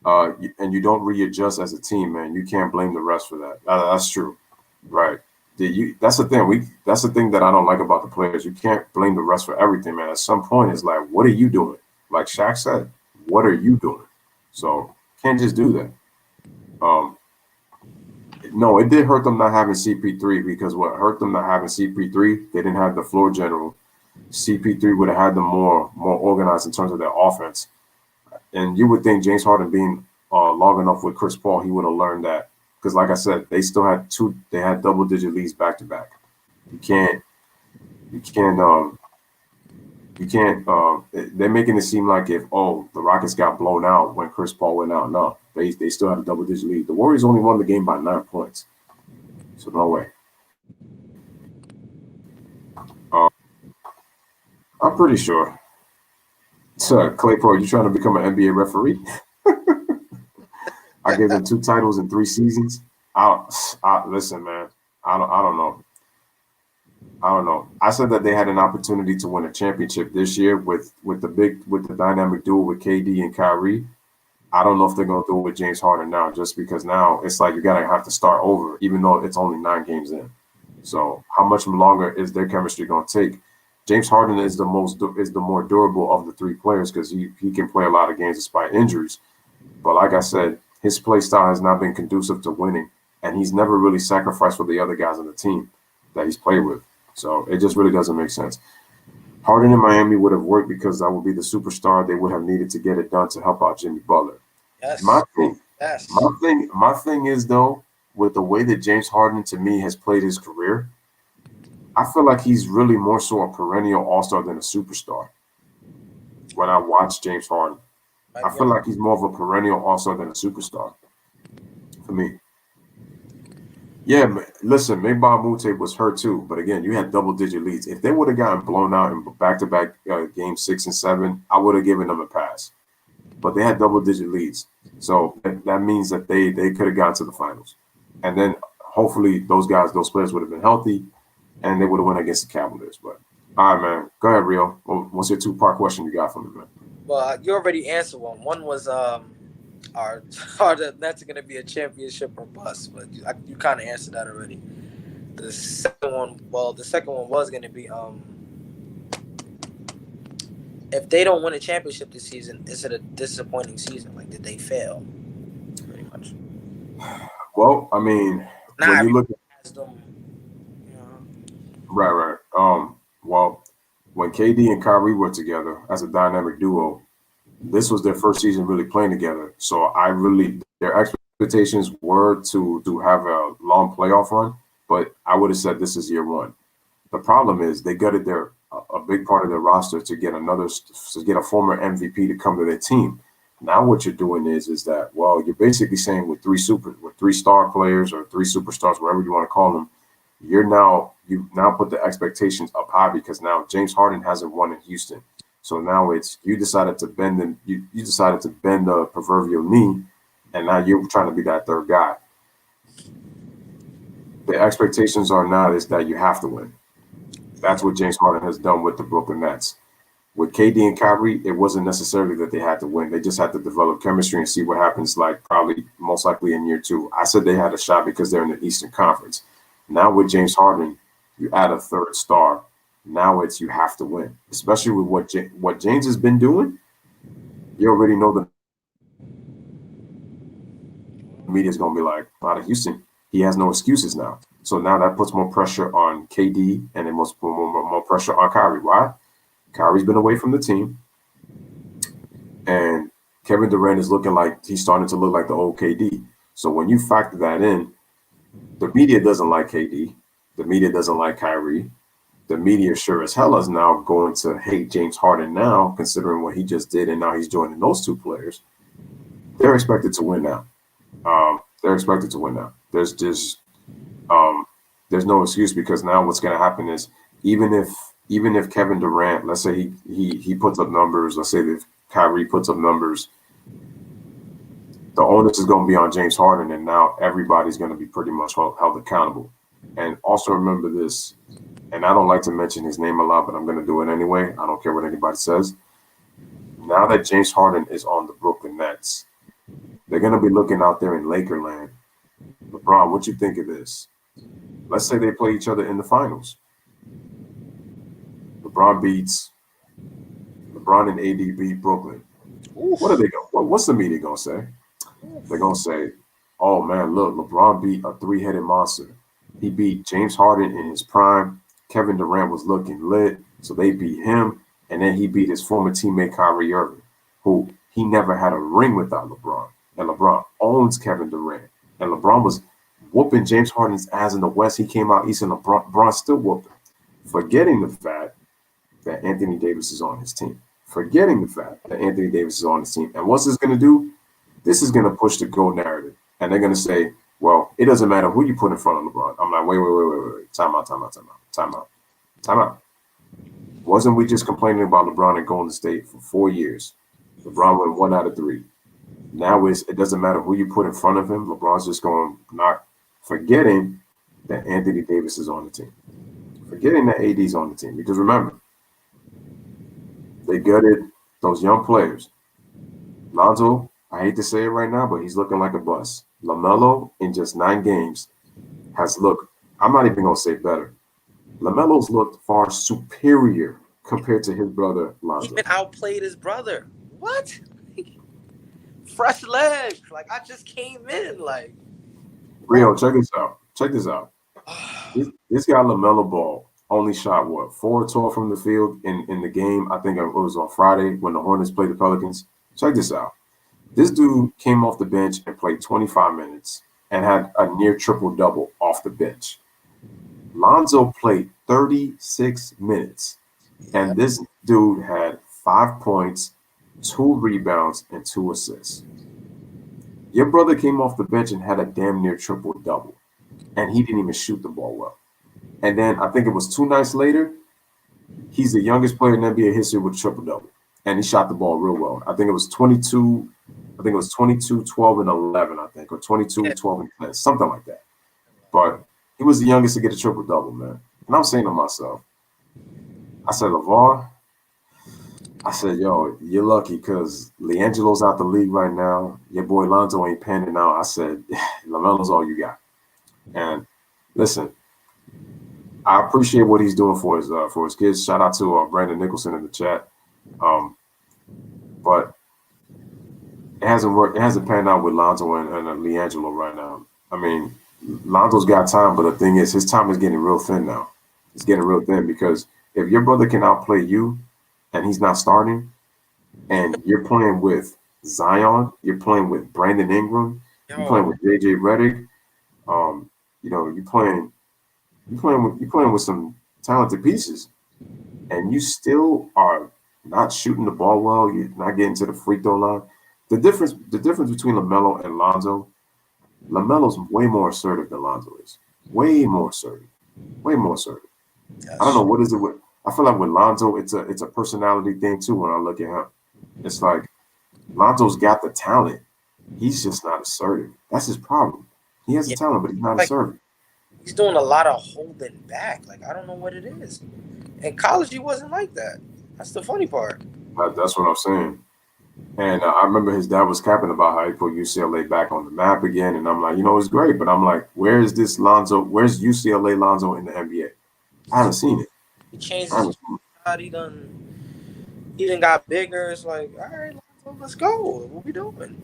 And you don't readjust as a team, man. You can't blame the rest for that. That's true, right? That's the thing. That's the thing that I don't like about the players. You can't blame the rest for everything, man. At some point, it's like, what are you doing? Like Shaq said, what are you doing? So can't just do that. No, it did hurt them not having CP3, because what hurt them not having CP3, they didn't have the floor general. CP3 would have had them more organized in terms of their offense. And you would think James Harden being long enough with Chris Paul, he would have learned that. Because like I said, they still had double-digit leads back-to-back. They're making it seem like the Rockets got blown out when Chris Paul went out. No, they still had a double-digit lead. The Warriors only won the game by 9 points. So no way. I'm pretty sure. So, Clay Pro, you trying to become an NBA referee? I gave them 2 titles in 3 seasons. Listen, man. I don't know. I don't know. I said that they had an opportunity to win a championship this year with the dynamic duo with KD and Kyrie. I don't know if they're gonna do it with James Harden now, just because now it's like you gotta have to start over, even though it's only 9 games in. So how much longer is their chemistry gonna take? James Harden is the more durable of the 3 players because he can play a lot of games despite injuries. But like I said, his play style has not been conducive to winning, and he's never really sacrificed for the other guys on the team that he's played with. So it just really doesn't make sense. Harden in Miami would have worked because that would be the superstar they would have needed to get it done to help out Jimmy Butler. Yes. My thing, Yes. my thing is though, with the way that James Harden to me has played his career, I feel like he's really more so a perennial all-star than a superstar. When I watch James Harden, I feel like he's more of a perennial all-star than a superstar for me. Yeah, listen, Mayba Mute was hurt too, but again, you had double-digit leads. If they would have gotten blown out in back-to-back game 6 and 7, I would have given them a pass. But they had double-digit leads, so that means that they could have gotten to the finals, and then hopefully those players would have been healthy, and they would have won against the Cavaliers. But all right, man, go ahead, Rio. What's your two-part question you got for me, man? Well, you already answered one. One was are the Nets going to be a championship or bust? But you kind of answered that already. The second one was going to be if they don't win a championship this season, is it a disappointing season? Like, did they fail? Pretty much. Well, I mean, when you look at them, right. Well, when KD and Kyrie were together as a dynamic duo, this was their first season really playing together. So their expectations were to have a long playoff run, but I would have said this is year one. The problem is they gutted a big part of their roster to get a former MVP to come to their team. Now what you're doing is that, well, you're basically saying with three star players or three superstars, whatever you want to call them, you've now put the expectations up high because now James Harden hasn't won in Houston. So now you decided to bend the proverbial knee, and now you're trying to be that third guy. The expectations are now is that you have to win. That's what James Harden has done with the Brooklyn Nets. With KD and Kyrie, it wasn't necessarily that they had to win. They just had to develop chemistry and see what happens, like probably most likely in year 2. I said they had a shot because they're in the Eastern Conference. Now with James Harden, you add a third star. Now you have to win, especially with what James has been doing. You already know the media is going to be like, out of Houston, he has no excuses now. So now that puts more pressure on KD and it puts more pressure on Kyrie. Why? Kyrie's been away from the team, and Kevin Durant is looking like he's starting to look like the old KD. So when you factor that in, the media doesn't like KD. The media doesn't like Kyrie. The media sure as hell is now going to hate James Harden now, considering what he just did, and now he's joining those two players. They're expected to win now. There's just there's no excuse because now what's going to happen is even if Kevin Durant, let's say he puts up numbers, let's say if Kyrie puts up numbers, the onus is going to be on James Harden, and now everybody's going to be pretty much held accountable. And also remember this, and I don't like to mention his name a lot, but I'm going to do it anyway. I don't care what anybody says. Now that James Harden is on the Brooklyn Nets, they're going to be looking out there in Lakerland. LeBron, what you think of this? Let's say they play each other in the finals. LeBron and AD beat Brooklyn. Oof. What's the media going to say? They're going to say, oh, man, look, LeBron beat a three-headed monster. He beat James Harden in his prime. Kevin Durant was looking lit, so they beat him. And then he beat his former teammate Kyrie Irving, who he never had a ring without LeBron. And LeBron owns Kevin Durant. And LeBron was whooping James Harden's ass in the West. He came out East and LeBron still whooped him. Forgetting the fact that Anthony Davis is on his team. And what's this going to do? This is going to push the GOAT narrative. And they're going to say, well, it doesn't matter who you put in front of LeBron. I'm like, wait. Time out. Wasn't we just complaining about LeBron and Golden State for 4 years? LeBron went 1 out of 3. Now it doesn't matter who you put in front of him. LeBron's just going not forgetting that Anthony Davis is on the team. Forgetting that AD's on the team. Because remember, they gutted those young players. Lonzo, I hate to say it right now, but he's looking like a bust. LaMelo, in just 9 games, has looked, I'm not even going to say better. LaMelo's looked far superior compared to his brother, Lonzo. Even outplayed his brother. What? fresh legs. Like I just came in. Like Rio, check this out. Check this out. This guy LaMelo Ball only shot what 4-12 from the field in the game. I think it was on Friday when the Hornets played the Pelicans. Check this out. This dude came off the bench and played 25 minutes and had a near triple double off the bench. Lonzo played 36 minutes, and this dude had 5 points, 2 rebounds, and 2 assists. Your brother came off the bench and had a damn near triple double, and he didn't even shoot the ball well. And then I think it was 2 nights later, he's the youngest player in NBA history with triple double, and he shot the ball real well. I think it was 22. I think it was 22, 12, and 11. I think, or 22, 12, and 10, something like that. But he was the youngest to get a triple double, man. And I'm saying to myself, I said, LeVar, I said, yo, you're lucky because LiAngelo's out the league right now. Your boy Lonzo ain't panning out. I said, LaMelo's all you got. And listen, I appreciate what he's doing for his kids. Shout out to Brandon Nicholson in the chat. But it hasn't worked. It hasn't panned out with Lonzo and LiAngelo right now. I mean, Lonzo's got time, but the thing is, his time is getting real thin now. It's getting real thin because if your brother can outplay you and he's not starting, and you're playing with Zion, you're playing with Brandon Ingram, you're playing with JJ Redick, you're playing with some talented pieces, and you still are not shooting the ball well. You're not getting to the free throw line. The difference between LaMelo and Lonzo, LaMelo's way more assertive than Lonzo is. Way more assertive. Way more assertive. I don't know what is it with. I feel like with Lonzo, it's a personality thing too. When I look at him, it's like Lonzo's got the talent. He's just not assertive. That's his problem. He has the talent, but he's not assertive. He's doing a lot of holding back. Like I don't know what it is. In college, he wasn't like that. That's the funny part. That's what I'm saying. And I remember his dad was capping about how he put UCLA back on the map again. And I'm like, it's great. But I'm like, where is this Lonzo? Where's UCLA Lonzo in the NBA? I haven't seen it. He changed his shot. He done got bigger. It's like, all right, Lonzo, let's go. What we doing?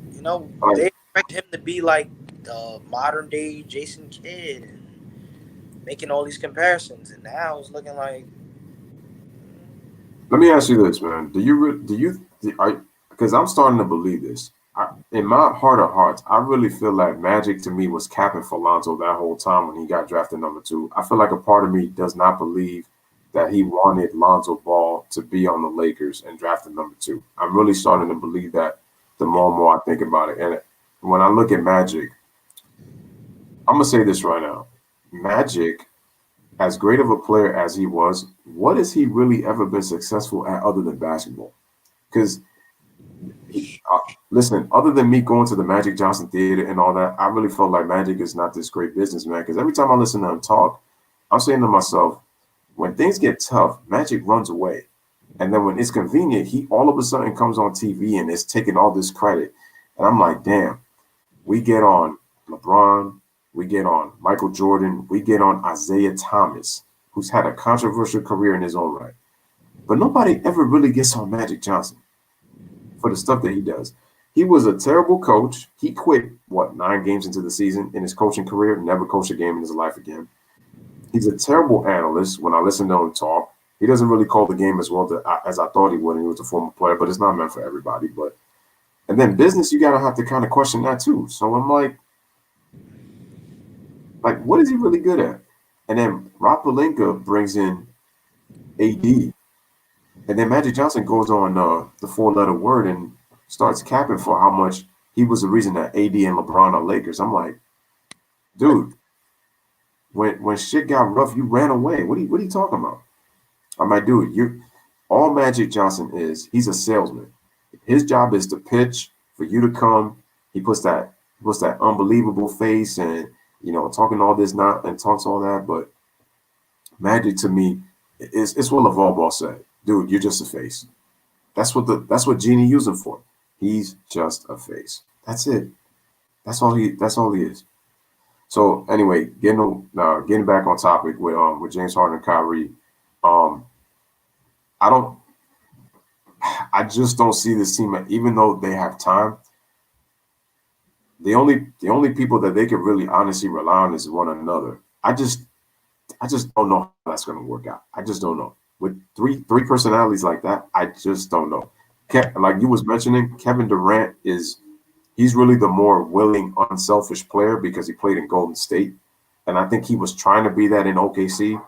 They expect him to be like the modern day Jason Kidd and making all these comparisons. And now it's looking like. Let me ask you this, man. Because I'm starting to believe this. In my heart of hearts, I really feel like Magic to me was capping for Lonzo that whole time when he got drafted number 2. I feel like a part of me does not believe that he wanted Lonzo Ball to be on the Lakers and drafted number 2. I'm really starting to believe that the more and more I think about it. And when I look at Magic, I'm going to say this right now. Magic, as great of a player as he was, what has he really ever been successful at other than basketball? Because listen, other than me going to the Magic Johnson Theater and all that, I really felt like Magic is not this great businessman. Because every time I listen to him talk, I'm saying to myself, when things get tough, Magic runs away. And then when it's convenient, he all of a sudden comes on TV and is taking all this credit. And I'm like, damn, we get on LeBron, we get on Michael Jordan, we get on Isaiah Thomas, who's had a controversial career in his own right. But nobody ever really gets on Magic Johnson for the stuff that he does. He was a terrible coach. He quit, 9 games into the season in his coaching career, never coached a game in his life again. He's a terrible analyst. When I listen to him talk, he doesn't really call the game as well as I thought he would. And he was a former player, but it's not meant for everybody. And then business, you gotta have to kind of question that too. So I'm like, what is he really good at? And then Rob Pelinka brings in AD. And then Magic Johnson goes on the 4-letter word and starts capping for how much he was the reason that AD and LeBron are Lakers. I'm like, dude, when shit got rough, you ran away. What are you talking about? I'm like, dude, all Magic Johnson is, he's a salesman. His job is to pitch for you to come. He puts that unbelievable face and talking all this and talks all that. But Magic to me, it's what LeVar Ball said. Dude, you're just a face. That's what Genie used him for. He's just a face. That's it. That's all he is. So anyway, getting back on topic with James Harden and Kyrie, I just don't see this team, even though they have time, the only people that they can really honestly rely on is one another. I just don't know how that's going to work out. I just don't know. With three personalities like that, I just don't know. Like you was mentioning, Kevin Durant he's really the more willing, unselfish player because he played in Golden State. And I think he was trying to be that in OKC.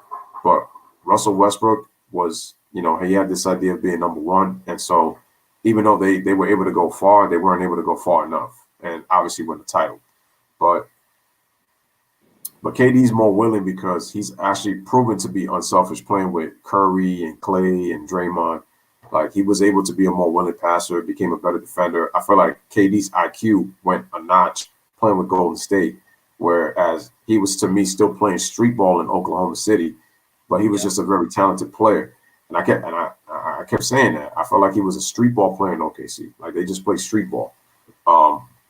But Russell Westbrook was, he had this idea of being number one. And so even though they were able to go far, they weren't able to go far enough and obviously win the title. But KD's more willing because he's actually proven to be unselfish playing with Curry and Clay and Draymond. Like he was able to be a more willing passer, became a better defender. I feel like KD's IQ went a notch playing with Golden State, whereas he was to me still playing street ball in Oklahoma City, but he was just a very talented player. And I kept saying that. I felt like he was a street ball player in OKC. Like they just played street ball.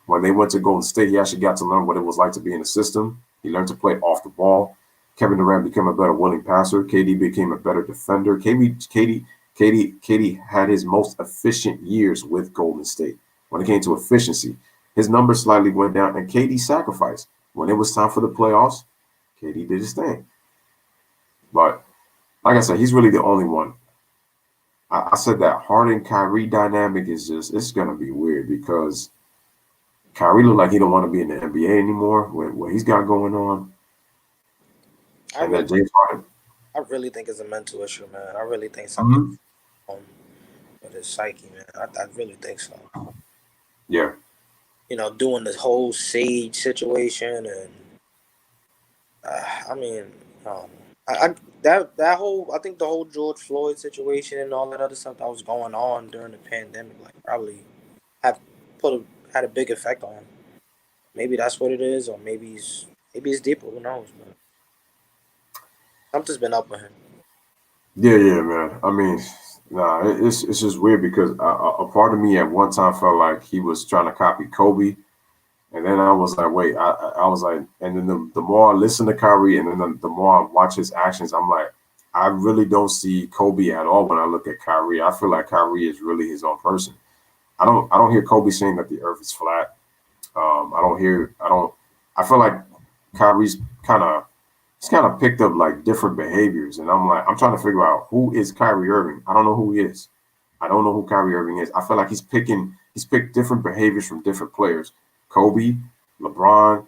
When they went to Golden State, he actually got to learn what it was like to be in a system. He learned to play off the ball. Kevin Durant became a better willing passer. KD became a better defender. KD had his most efficient years with Golden State. When it came to efficiency, his numbers slightly went down, and KD sacrificed. When it was time for the playoffs, KD did his thing. But like I said, he's really the only one. I said that Harden-Kyrie dynamic is it's going to be weird because Kyrie looked like he don't want to be in the NBA anymore with what he's got going on. And then James Harden. I really think it's a mental issue, man. I really think something with his psyche, man. I really think so. Yeah. Doing this whole Sage situation and I think the whole George Floyd situation and all that other stuff that was going on during the pandemic, like probably had a big effect on him. Maybe that's what it is, or maybe it's deeper. Who knows, man? Something's been up with him. Yeah, man. I mean, it's just weird because a part of me at one time felt like he was trying to copy Kobe, and then I was like, wait, I was like, and then the more I listen to Kyrie, and then the more I watch his actions, I'm like, I really don't see Kobe at all when I look at Kyrie. I feel like Kyrie is really his own person. I don't hear Kobe saying that the earth is flat. I feel like Kyrie's kind of picked up like different behaviors. And I'm trying to figure out who is Kyrie Irving. I don't know who he is. I don't know who Kyrie Irving is. I feel like he's picked different behaviors from different players. Kobe, LeBron,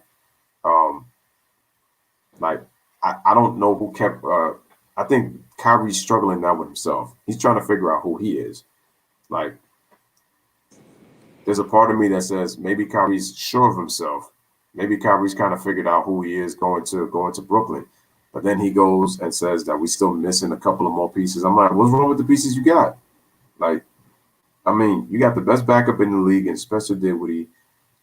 I don't know who kept, I think Kyrie's struggling now with himself. He's trying to figure out who he is. Like, there's a part of me that says maybe Kyrie's sure of himself. Maybe Kyrie's kind of figured out who he is going to Brooklyn. But then he goes and says that we're still missing a couple of more pieces. I'm like, what's wrong with the pieces you got? Like, I mean, you got the best backup in the league in Spencer Dinwiddie.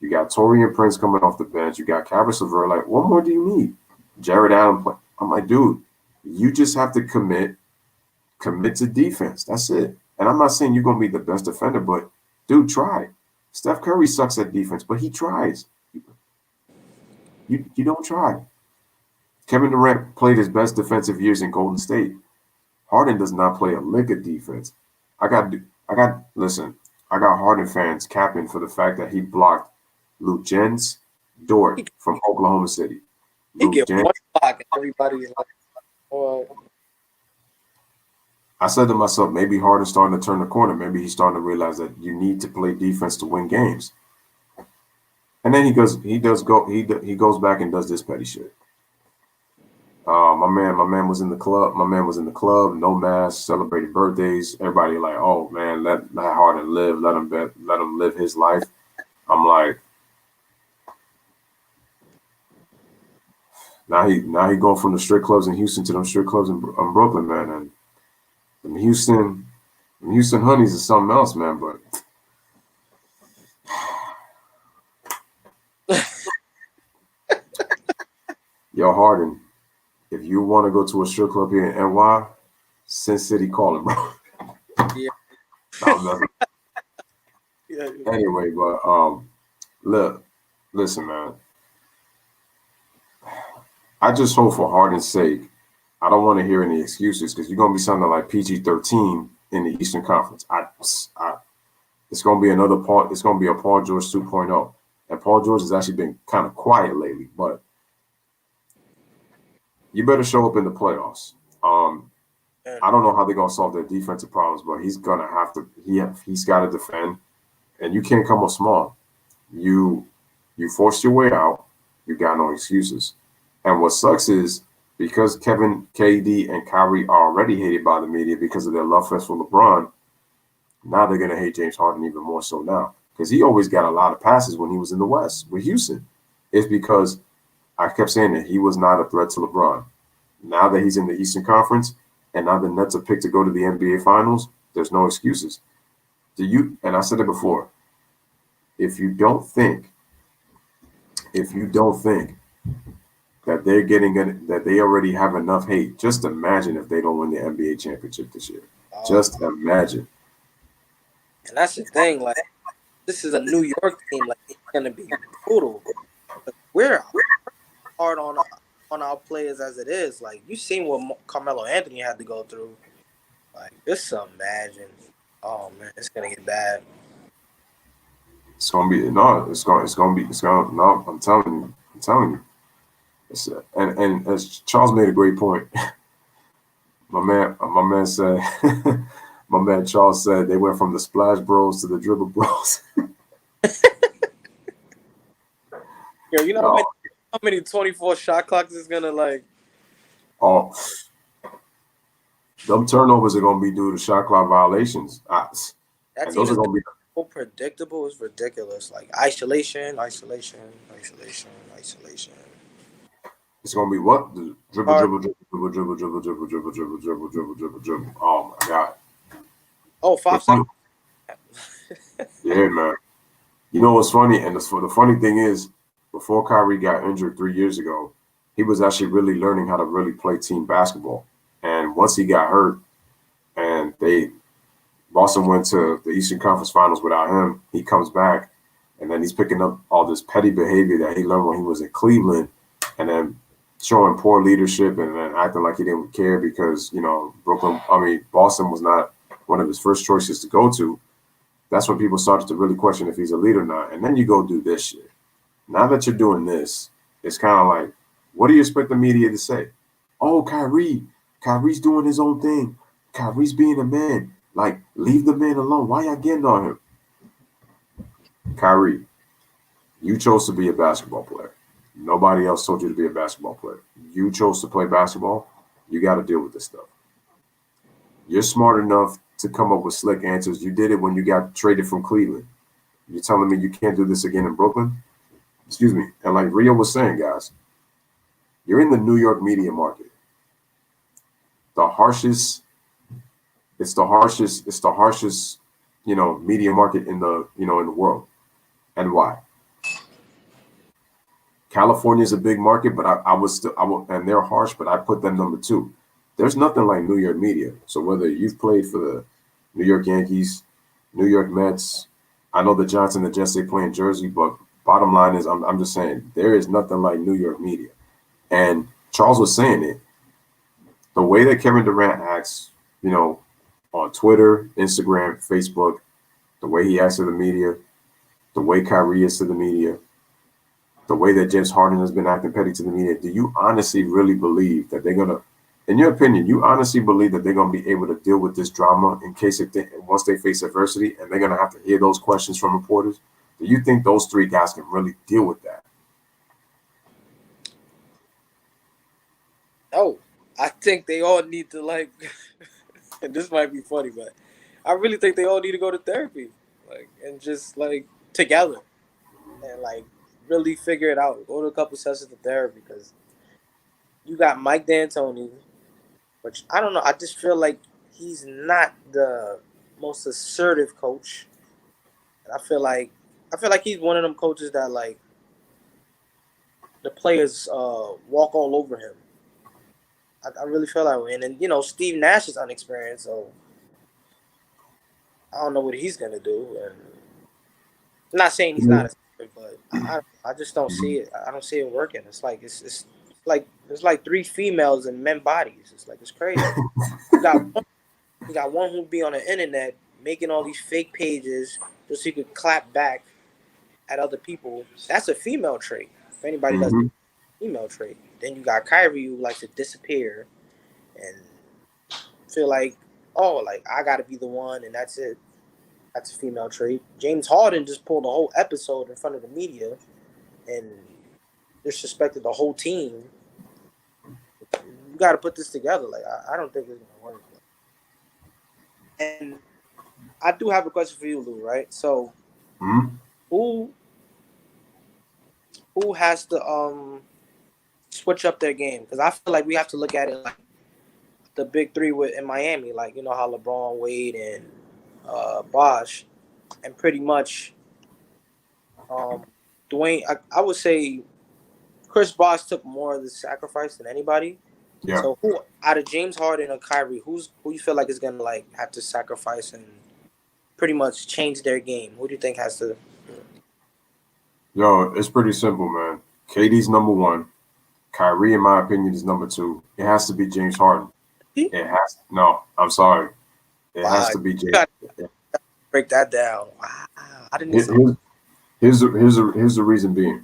You got Taurean Prince coming off the bench. You got Caris LeVert. Like, what more do you need? Jared Allen. I'm like, dude, you just have to commit to defense. That's it. And I'm not saying you're going to be the best defender, but, dude, try. Steph Curry sucks at defense, but he tries. You don't try. Kevin Durant played his best defensive years in Golden State. Harden does not play a lick of defense. I got Harden fans capping for the fact that he blocked Luke Jens Dort from Oklahoma City. He get one block, everybody is like, oh. I said to myself, maybe Harden's starting to turn the corner. Maybe he's starting to realize that you need to play defense to win games. And then he goes back and does this petty shit. My man was in the club. No mask, celebrated birthdays. Everybody like, oh man, let Harden live. Let him live his life. I'm like, now he going from the strip clubs in Houston to them strip clubs in Brooklyn, man. And the Houston Honeys is something else, man. But yo, Harden, if you want to go to a strip club here in NY, Sin City calling, bro. Yeah. Anyway, but listen, man. I just hope for Harden's sake, I don't want to hear any excuses because you're gonna be something like PG-13 in the Eastern Conference. It's gonna be another Paul. It's gonna be a Paul George 2.0. And Paul George has actually been kind of quiet lately, but you better show up in the playoffs. I don't know how they're gonna solve their defensive problems, but he's gonna have to. He's got to defend, and you can't come up small. You forced your way out. You got no excuses. And what sucks is because Kevin, KD, and Kyrie are already hated by the media because of their love fest for LeBron. Now they're gonna hate James Harden even more so now because he always got a lot of passes when he was in the West with Houston. It's because I kept saying that he was not a threat to LeBron. Now that he's in the Eastern Conference and now the Nets are picked to go to the NBA Finals, there's no excuses. And I said it before, if you don't think that that they already have enough hate, just imagine if they don't win the NBA championship this year. Just imagine. And that's the thing, like this is a New York team, like it's gonna be brutal. We're hard on our players as it is. Like you seen what Carmelo Anthony had to go through. Like just imagine. Oh man, it's gonna get bad. It's gonna be no. No. I'm telling you. And as Charles made a great point. my man said. My man Charles said they went from the splash bros to the dribble bros. Yo, you know how many 24 shot clocks is gonna like? Oh, them turnovers are gonna be due to shot clock violations. And those are gonna be so predictable. It's ridiculous. Like isolation. It's gonna be what? The dribble. Oh my god. Oh, 5 seconds. Yeah, man. You know what's funny? And the funny thing is, before Kyrie got injured 3 years ago, he was actually really learning how to really play team basketball. And once he got hurt, and Boston went to the Eastern Conference Finals without him, he comes back, and then he's picking up all this petty behavior that he learned when he was in Cleveland, and then showing poor leadership and then acting like he didn't care because Boston was not one of his first choices to go to. That's when people started to really question if he's a leader or not. And then you go do this shit. Now that you're doing this, it's kind of like, what do you expect the media to say? Oh, Kyrie's doing his own thing. Kyrie's being a man. Like, leave the man alone. Why y'all getting on him? Kyrie, you chose to be a basketball player. Nobody else told you to be a basketball player. You chose to play basketball. You got to deal with this stuff. You're smart enough to come up with slick answers. You did it when you got traded from Cleveland. You're telling me you can't do this again in Brooklyn? Excuse me. And like Rio was saying, guys, you're in the New York media market. It's the harshest, media market in the world. And why? California is a big market, but and they're harsh, but I put them number 2. There's nothing like New York media. So whether you've played for the New York Yankees, New York Mets, I know the Giants and the Jets, they play in Jersey, but bottom line is I'm just saying there is nothing like New York media. And Charles was saying it. The way that Kevin Durant acts, on Twitter, Instagram, Facebook, the way he acts to the media, the way Kyrie is to the media, the way that James Harden has been acting petty to the media, do you honestly really believe that they're going to, in your opinion, you honestly believe that they're going to be able to deal with this drama in case once they face adversity and they're going to have to hear those questions from reporters? Do you think those 3 guys can really deal with that? No, I think they all need to and this might be funny, but I really think they all need to go to therapy, and just together, and really figure it out. Go to a couple sessions of therapy because you got Mike D'Antoni, which I don't know. I just feel like he's not the most assertive coach. And I feel like he's one of them coaches that the players walk all over him. I really feel that way. And then Steve Nash is unexperienced, so I don't know what he's gonna do. And I'm not saying he's not assertive, but I just don't see it. I don't see it working. It's like there's 3 females in men bodies. It's crazy. You got one who be on the internet making all these fake pages just so he could clap back, at other people, that's a female trait. If anybody does Mm-hmm. female trait, then you got Kyrie who likes to disappear and feel like, oh, like I got to be the one, and that's it. That's a female trait. James Harden just pulled a whole episode in front of the media and disrespected the whole team. You got to put this together. Like I don't think it's gonna work. And I do have a question for you, Lou. Right? So, Mm-hmm. who has to switch up their game? Because I feel like we have to look at it like the big three in Miami. Like, you know how LeBron, Wade, and Bosh, and pretty much Dwayne. I would say Chris Bosh took more of the sacrifice than anybody. Yeah. So who out of James Harden or Kyrie, who you feel like is gonna like have to sacrifice and pretty much change their game? Who do you think has to? Yo, it's pretty simple, man. KD's number one. Kyrie, in my opinion, is number two. It has to be James Harden. It has. No, I'm sorry. It has to be James. Break that down. Wow, I didn't. Here's the reason being.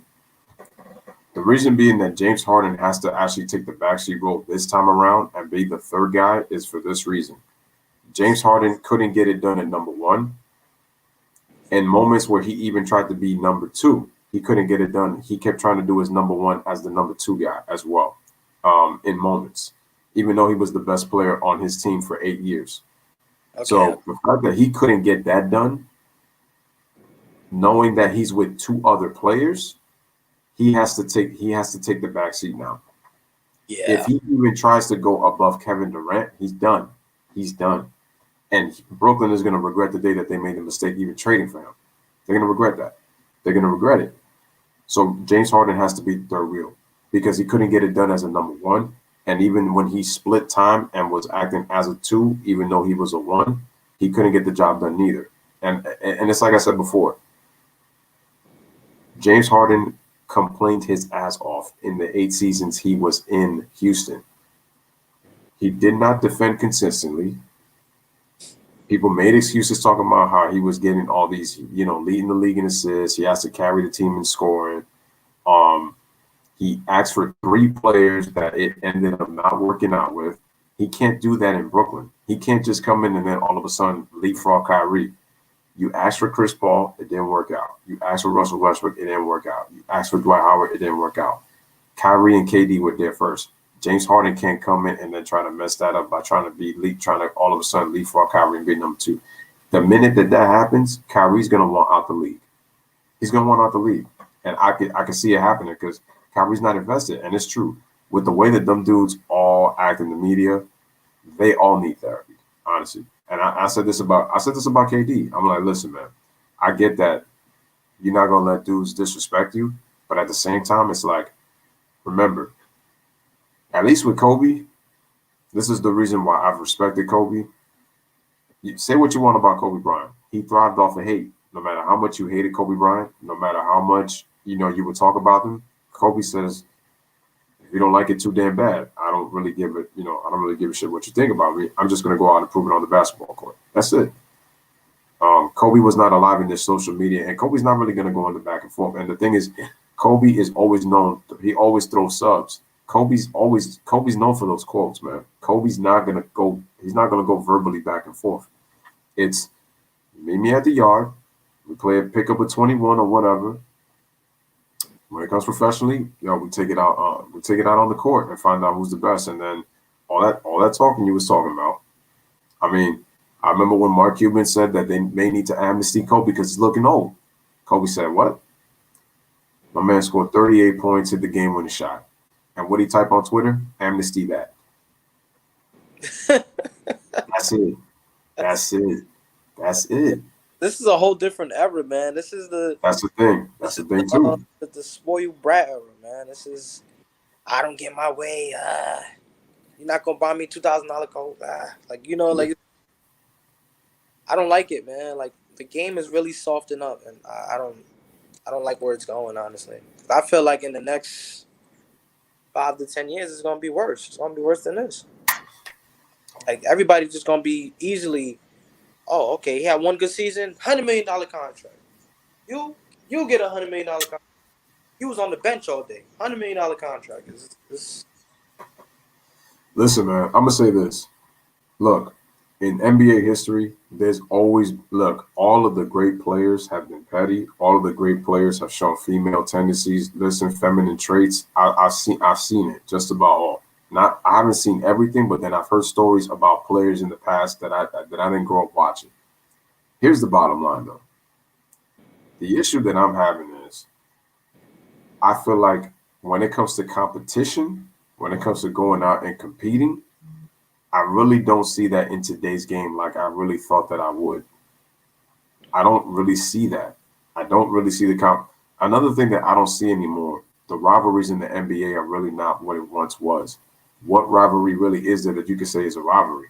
The reason being that James Harden has to actually take the backseat role this time around and be the third guy is for this reason. James Harden couldn't get it done at number one. In moments where he even tried to be number two, he couldn't get it done. He kept trying to do his number one as the number two guy as well, in moments, even though he was the best player on his team for 8 years. Okay. So the fact that he couldn't get that done, knowing that he's with two other players, he has to take the back seat now. Yeah. If he even tries to go above Kevin Durant, he's done. He's done. And Brooklyn is going to regret the day that they made the mistake even trading for him. They're going to regret that. They're going to regret it. So James Harden has to be third wheel because he couldn't get it done as a number one. And even when he split time and was acting as a two, even though he was a one, he couldn't get the job done neither. And it's like I said before, James Harden complained his ass off in the 8 seasons he was in Houston. He did not defend consistently. People made excuses talking about how he was getting all these, leading the league in assists. He has to carry the team in scoring. He asked for 3 players that it ended up not working out with. He can't do that in Brooklyn. He can't just come in and then all of a sudden leapfrog Kyrie. You asked for Chris Paul, it didn't work out. You asked for Russell Westbrook, it didn't work out. You asked for Dwight Howard, it didn't work out. Kyrie and KD were there first. James Harden can't come in and then try to mess that up by trying to all of a sudden leapfrog Kyrie and be number 2. The minute that happens, Kyrie's going to want out the league. He's going to want out the league. And I can see it happening because Kyrie's not invested. And it's true. With the way that them dudes all act in the media, they all need therapy, honestly. And I said this about KD. I'm like, listen, man, I get that you're not going to let dudes disrespect you. But at the same time, it's like, remember, at least with Kobe, this is the reason why I've respected Kobe. You say what you want about Kobe Bryant. He thrived off of hate. No matter how much you hated Kobe Bryant, no matter how much, you would talk about him, Kobe says, if you don't like it too damn bad, I don't really give a shit what you think about me. I'm just going to go out and prove it on the basketball court. That's it. Kobe was not alive in this social media, and Kobe's not really going to go in the back and forth. And the thing is, Kobe is always known. He always throws subs. Kobe's known for those quotes, man. Kobe's not going to go. He's not going to go verbally back and forth. It's meet me at the yard. We play a pickup of 21 or whatever. When it comes professionally, we take it out. We take it out on the court and find out who's the best. And then all that talking you was talking about. I mean, I remember when Mark Cuban said that they may need to amnesty Kobe because he's looking old. Kobe said, "What? My man scored 38 points, hit the game-winning shot." And what he type on Twitter? Amnesty that. That's it. That's it. That's it. This is a whole different era, man. That's the thing. That's the thing too. The spoiled brat era, man. This is, I don't get my way. You're not gonna buy me $2,000 coat. I don't like it, man. Like the game is really softened up, and I don't like where it's going, honestly. I feel like in the next 5 to 10 years, it's gonna be worse. It's gonna be worse than this. Like everybody's just gonna be easily. Oh, okay. He had one good season, $100 million contract. You You'll get $100 million contract. He was on the bench all day. $100 million contract. Listen, man, I'm gonna say this. Look, in NBA history, there's always all of the great players have been petty. All of the great players have shown female tendencies, feminine traits. I've seen it just about all. I haven't seen everything, but then I've heard stories about players in the past that I didn't grow up watching. Here's the bottom line, though. The issue that I'm having is I feel like when it comes to competition, when it comes to going out and competing, I really don't see that in today's game like I really thought that I would. I don't really see that. I don't really see the comp. Another thing that I don't see anymore, the rivalries in the NBA are really not what it once was. What rivalry really is there that you can say is a rivalry?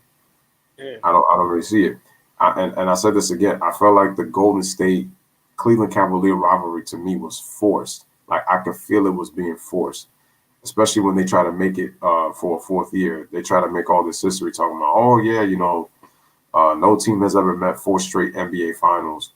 Yeah. I don't really see it. And I said this again. I felt like the Golden State Cleveland Cavalier rivalry to me was forced. Like I could feel it was being forced, especially when they try to make it for a fourth year. They try to make all this history talking about, oh yeah, no team has ever met 4 straight NBA finals.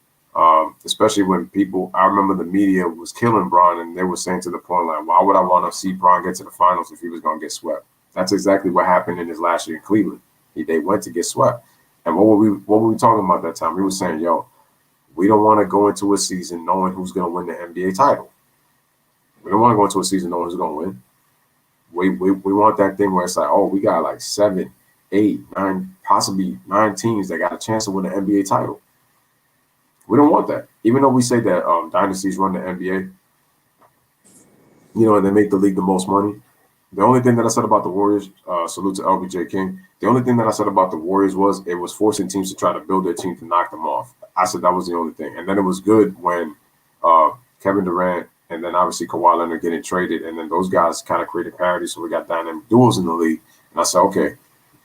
Especially when I remember the media was killing Bron, and they were saying to the point like, why would I want to see Bron get to the finals if he was going to get swept? That's exactly what happened in his last year in Cleveland. They went to get swept. And what were we talking about that time? We were saying, yo, we don't want to go into a season knowing who's going to win the NBA title. We don't want to go into a season knowing who's going to win. We want that thing where it's like, oh, we got like 7, 8, 9, possibly 9 teams that got a chance to win the NBA title. We don't want that. Even though we say that dynasties run the NBA, and they make the league the most money. The only thing that I said about the Warriors, salute to LBJ King, the only thing that I said about the Warriors was it was forcing teams to try to build their team to knock them off. I said that was the only thing. And then it was good when Kevin Durant and then obviously Kawhi Leonard getting traded, and then those guys kind of created parity, so we got dynamic duels in the league. And I said, okay,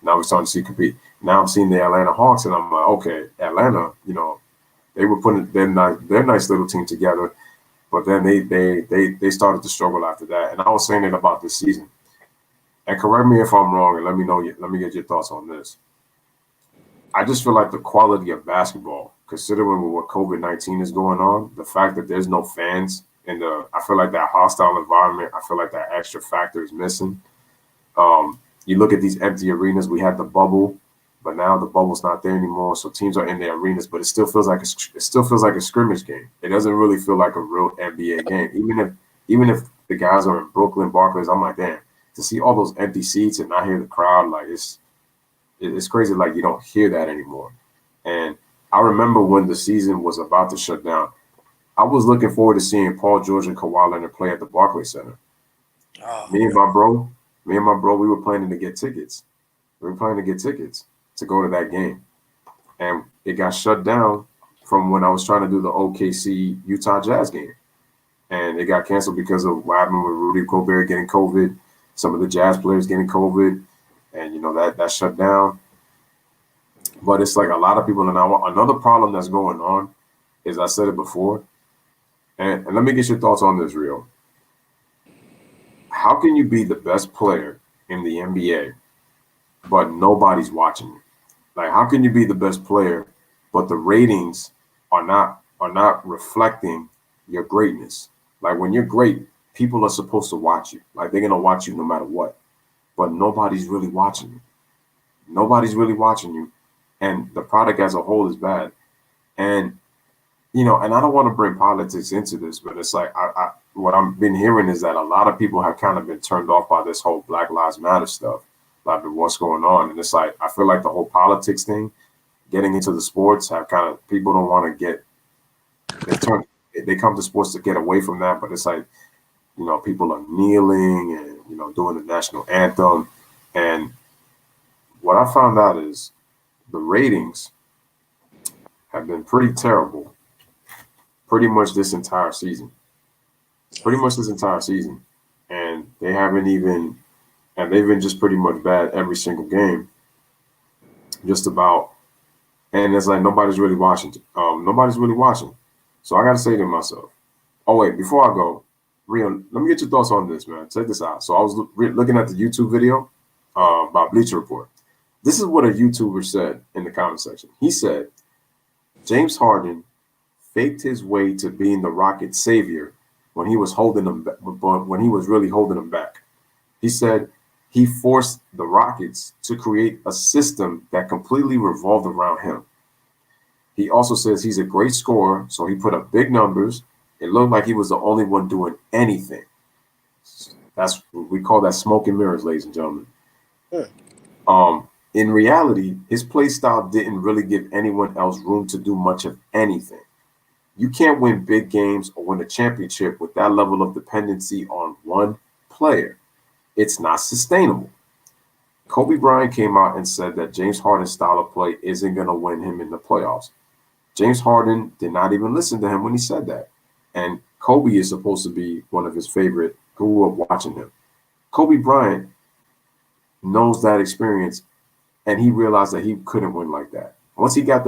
now we're starting to see compete. Now I'm seeing the Atlanta Hawks, and I'm like, okay, Atlanta, they were putting their nice little team together, but then they started to struggle after that. And I was saying it about this season. And correct me if I'm wrong, and let me get your thoughts on this. I just feel like the quality of basketball, considering what COVID-19 is going on, the fact that there's no fans, and I feel like that hostile environment, I feel like that extra factor is missing. You look at these empty arenas. We had the bubble, but now the bubble's not there anymore. So teams are in their arenas, but it still feels like a scrimmage game. It doesn't really feel like a real NBA game. Even if the guys are in Brooklyn, Barclays, I'm like, damn, to see all those empty seats and not hear the crowd, like it's crazy. Like you don't hear that anymore. And I remember when the season was about to shut down, I was looking forward to seeing Paul George and Kawhi Leonard play at the Barclays Center. Oh, me and my bro, we were planning to get tickets. We were planning to get tickets to go to that game. And it got shut down from when I was trying to do the OKC Utah Jazz game. And it got canceled because of what happened with Rudy Gobert getting COVID, some of the Jazz players getting COVID, and that shut down. But it's like a lot of people are now. Another problem that's going on is, I said it before, and let me get your thoughts on this, Rio. How can you be the best player in the NBA, but nobody's watching you? Like, how can you be the best player, but the ratings are not reflecting your greatness? Like, when you're great, people are supposed to watch you. Like, they're gonna watch you no matter what. But nobody's really watching you. Nobody's really watching you, and the product as a whole is bad. And and I don't want to bring politics into this, but it's like what I've been hearing is that a lot of people have kind of been turned off by this whole Black Lives Matter stuff, like what's going on. And it's like, I feel like the whole politics thing, getting into the sports, have kind of, people don't want to they come to sports to get away from that. But it's like, people are kneeling and, doing the national anthem. And what I found out is the ratings have been pretty terrible pretty much this entire season. And they've been just pretty much bad every single game. Just about. And it's like nobody's really watching. So I got to say to myself, oh, wait, before I go, Rio, let me get your thoughts on this, man. Check this out. So I was looking at the YouTube video by Bleacher Report. This is what a YouTuber said in the comment section. He said, James Harden faked his way to being the Rockets' savior when he was holding them, when he was really holding them back. He said he forced the Rockets to create a system that completely revolved around him. He also says he's a great scorer, so he put up big numbers. It looked like he was the only one doing anything. That's we call that smoke and mirrors, ladies and gentlemen. In reality, his play style didn't really give anyone else room to do much of anything. You can't win big games or win a championship with that level of dependency on one player. It's not sustainable. Kobe Bryant came out and said that James Harden's style of play isn't going to win him in the playoffs. James Harden did not even listen to him when he said that. And Kobe is supposed to be one of his favorite, grew up watching him. Kobe Bryant knows that experience, and he realized that he couldn't win like that. Once he got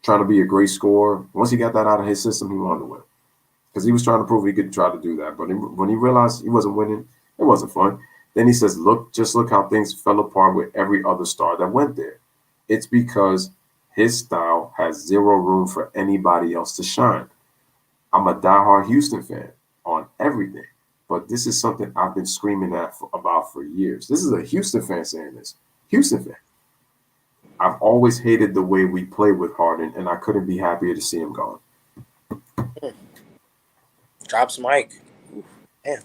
trying to be a great scorer, once he got that out of his system, he wanted to win. Because he was trying to prove he could try to do that. But when he realized he wasn't winning, it wasn't fun. Then he says, look how things fell apart with every other star that went there. It's because his style has zero room for anybody else to shine. I'm a diehard Houston fan on everything. But this is something I've been screaming about for years. This is a Houston fan saying this. Houston fan. I've always hated the way we play with Harden, and I couldn't be happier to see him gone. Drops mic. Damn.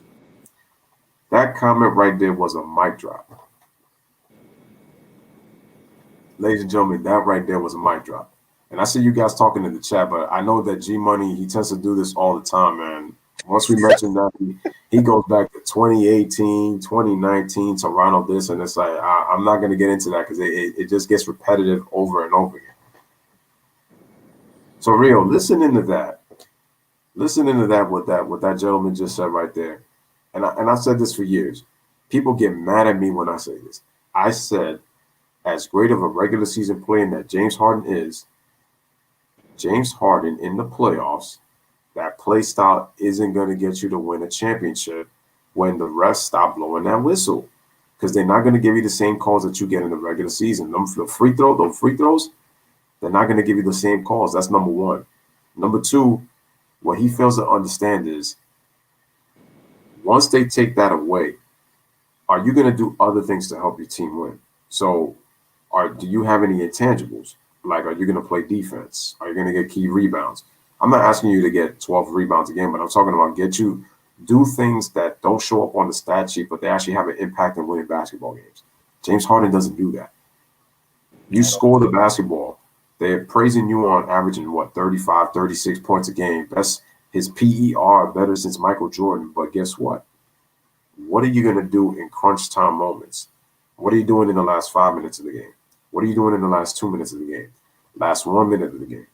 That comment right there was a mic drop. Ladies and gentlemen, that right there was a mic drop. And I see you guys talking in the chat, but I know that G Money, he tends to do this all the time, man. Once we mention that, he goes back to 2018, 2019, Toronto this, and it's like, I'm not going to get into that because it just gets repetitive over and over again. So, Rio, listen into that. Listen into that, what that gentleman just said right there. And I've said this for years. People get mad at me when I say this. I said, as great of a regular season player that James Harden is, James Harden in the playoffs, that play style isn't going to get you to win a championship when the refs stop blowing that whistle, because they're not going to give you the same calls that you get in the regular season. Those free throws, they're not going to give you the same calls. That's number one. Number two, what he fails to understand is once they take that away, are you going to do other things to help your team win? So do you have any intangibles? Like, are you going to play defense? Are you going to get key rebounds? I'm not asking you to get 12 rebounds a game, but I'm talking about do things that don't show up on the stat sheet, but they actually have an impact in winning basketball games. James Harden doesn't do that. You score the basketball. They're praising you on averaging, 35, 36 points a game. That's his PER better since Michael Jordan. But guess what? What are you going to do in crunch time moments? What are you doing in the last 5 minutes of the game? What are you doing in the last 2 minutes of the game? Last 1 minute of the game?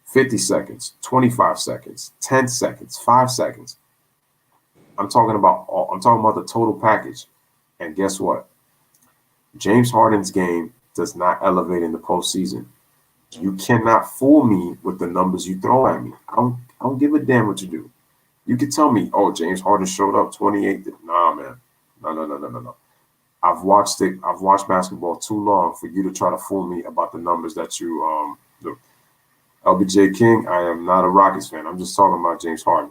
50 seconds, 25 seconds, 10 seconds, 5 seconds. I'm talking about the total package. And guess what? James Harden's game does not elevate in the postseason. You cannot fool me with the numbers you throw at me. I don't give a damn what you do. You can tell me, oh, James Harden showed up 28. Nah, man. No. I've watched basketball too long for you to try to fool me about the numbers that you do. LBJ King, I am not a Rockets fan. I'm just talking about James Harden.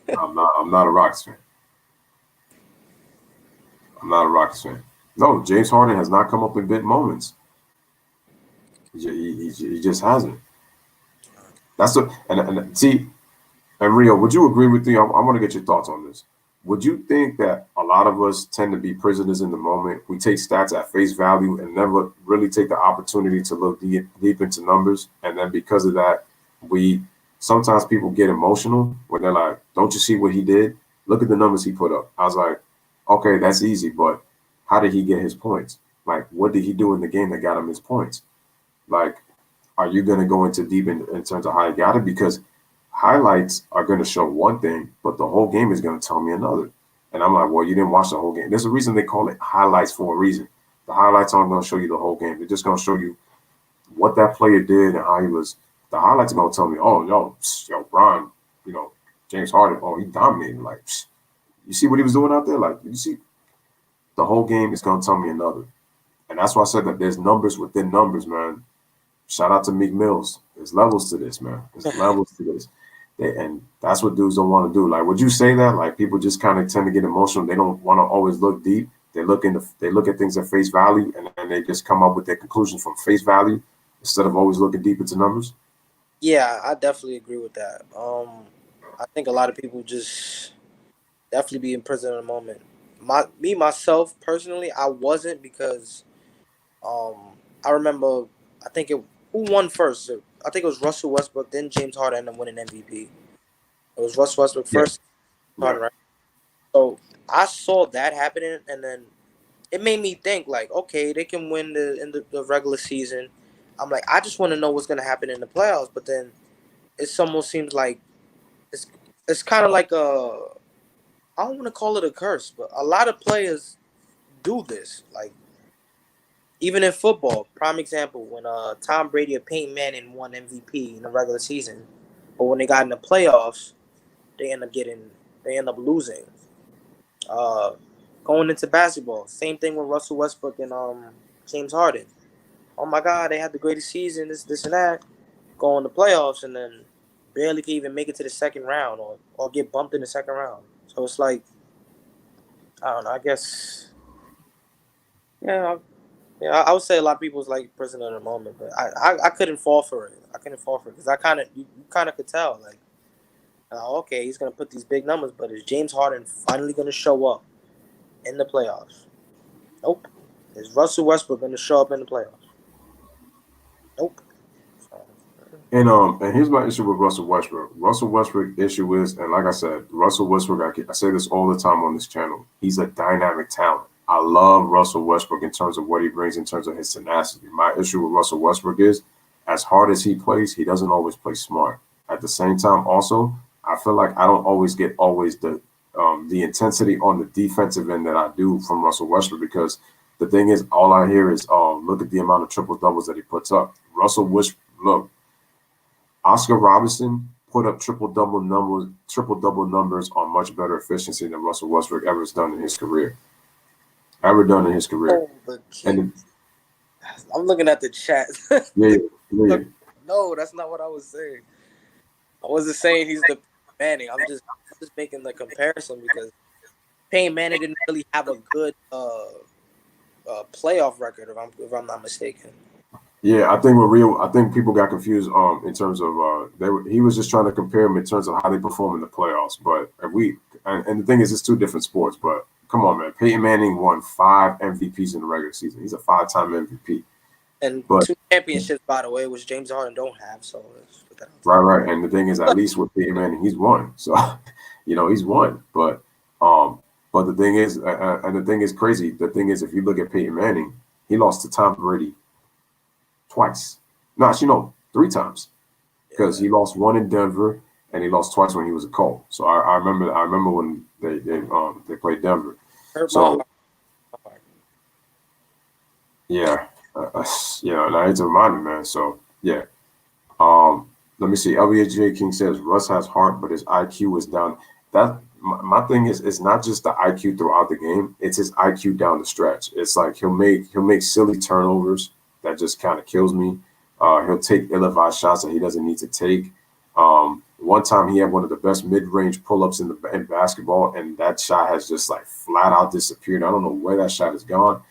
I'm not a Rockets fan. I'm not a Rockets fan. No, James Harden has not come up in big moments. He just hasn't. That's and Rio, would you agree with me? I want to get your thoughts on this. Would you think that a lot of us tend to be prisoners in the moment? We take stats at face value and never really take the opportunity to look deep into numbers. And then because of that, sometimes people get emotional when they're like, don't you see what he did? Look at the numbers he put up. I was like, okay, that's easy, but how did he get his points? Like, what did he do in the game that got him his points? Like, are you going to go into deep in terms of how he got it? Because highlights are going to show one thing, but the whole game is going to tell me another. And I'm like, well, you didn't watch the whole game. There's a reason they call it highlights for a reason. The highlights aren't going to show you the whole game. They're just going to show you what that player did and how he was. The highlights are going to tell me, oh, yo, Brian, James Harden, oh, he dominated. Like, you see what he was doing out there? Like, you see, the whole game is going to tell me another. And that's why I said that there's numbers within numbers, man. shout out to Meek Mills. There's levels to this, man. There's levels to this. And that's what dudes don't want to do. Like, would you say that? Like, people just kind of tend to get emotional. They don't want to always look deep. They look at things at face value, and then they just come up with their conclusions from face value instead of always looking deep into numbers. Yeah, I definitely agree with that. I think a lot of people just definitely be in prison in the moment. Myself personally, I wasn't because I remember I think it who won first. I think it was Russell Westbrook, then James Harden ended up winning MVP. It was Russell Westbrook Yeah. first, Harden, right? So I saw that happening, and then it made me think like, okay, they can win the regular season. I'm like, I just want to know what's gonna happen in the playoffs. But then it almost seems like it's kind of like I don't want to call it a curse, but a lot of players do this. Like even in football, prime example when Tom Brady or Peyton Manning won MVP in the regular season, but when they got in the playoffs, they end up losing. Uh, Going into basketball, same thing with Russell Westbrook and James Harden. Oh my God, they had the greatest season, this and that. Go in the playoffs and then barely can even make it to the second round or get bumped in the second round. So it's like I don't know. I guess yeah, I would say a lot of people's like prisoner in the moment, but I couldn't fall for it. I couldn't fall for it because I kind of you kind of could tell like okay, he's gonna put these big numbers, but is James Harden finally gonna show up in the playoffs? Nope. Is Russell Westbrook gonna show up in the playoffs? Nope. So, And here's my issue with Russell Westbrook. Russell Westbrook issue is, and like I said, Russell Westbrook. I say this all the time on this channel. He's a dynamic talent. I love Russell Westbrook in terms of what he brings, in terms of his tenacity. My issue with Russell Westbrook is, as hard as he plays, he doesn't always play smart. At the same time, also, I feel like I don't always get the intensity on the defensive end that I do from Russell Westbrook, because the thing is, all I hear is, look at the amount of triple doubles that he puts up. Look, Oscar Robertson put up triple double numbers on much better efficiency than Russell Westbrook ever has done in his career. And I'm looking at the chat. yeah. No, that's not what I was saying. I wasn't saying he's the Manning. I'm just making the comparison because Peyton Manning didn't really have a good playoff record, if I'm not mistaken. Yeah, I think people got confused in terms of he was just trying to compare them in terms of how they perform in the playoffs. But and the thing is, it's two different sports. But come on, man, Peyton Manning won 5 MVPs in the regular season. He's a 5-time MVP. And 2 championships, by the way, which James Harden don't have. So right. And the thing is, at least with Peyton Manning, he's won. So he's won. But the thing is, and the thing is crazy. The thing is, if you look at Peyton Manning, he lost to Tom Brady twice. No, actually, no, 3 times, because he lost 1 in Denver and he lost twice when he was a Colt. So I remember when they played Denver. So yeah, and I hate to remind him, man. So yeah, let me see. LBJ King says Russ has heart, but his IQ is down. That my thing is, it's not just the IQ throughout the game; it's his IQ down the stretch. It's like he'll make silly turnovers that just kind of kills me. He'll take ill-advised shots that he doesn't need to take. One time he had one of the best mid-range pull-ups in basketball, and that shot has just like flat out disappeared. I don't know where that shot has gone.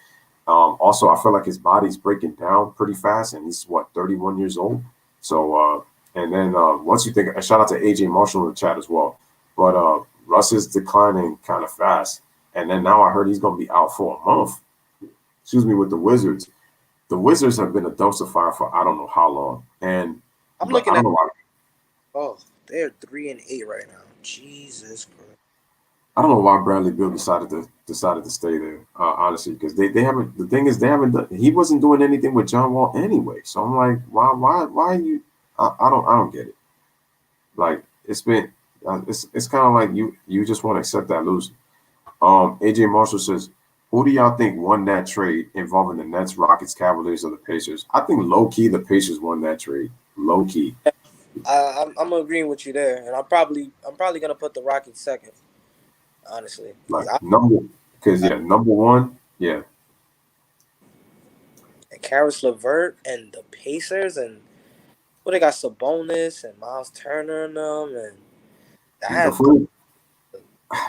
Also, I feel like his body's breaking down pretty fast, and he's 31 years old. So, and then once you think, shout out to AJ Marshall in the chat as well. But Russ is declining kind of fast, and then now I heard he's going to be out for a month. With the Wizards. The Wizards have been a dumpster fire for I don't know how long, and I'm looking at. Oh, they're 3-8 right now. Jesus Christ! I don't know why Bradley Beal decided to stay there. Honestly, because they haven't. The thing is, they haven't done. He wasn't doing anything with John Wall anyway. So I'm like, why are you? I don't get it. Like it's kind of like you just want to accept that losing. AJ Marshall says, who do y'all think won that trade involving the Nets, Rockets, Cavaliers, or the Pacers? I think low key the Pacers won that trade. Low key. I'm agreeing with you there, and I'm probably gonna put the Rockets second. Honestly, number one, yeah. Karis LeVert and the Pacers, and they got Sabonis and Miles Turner and them, and that.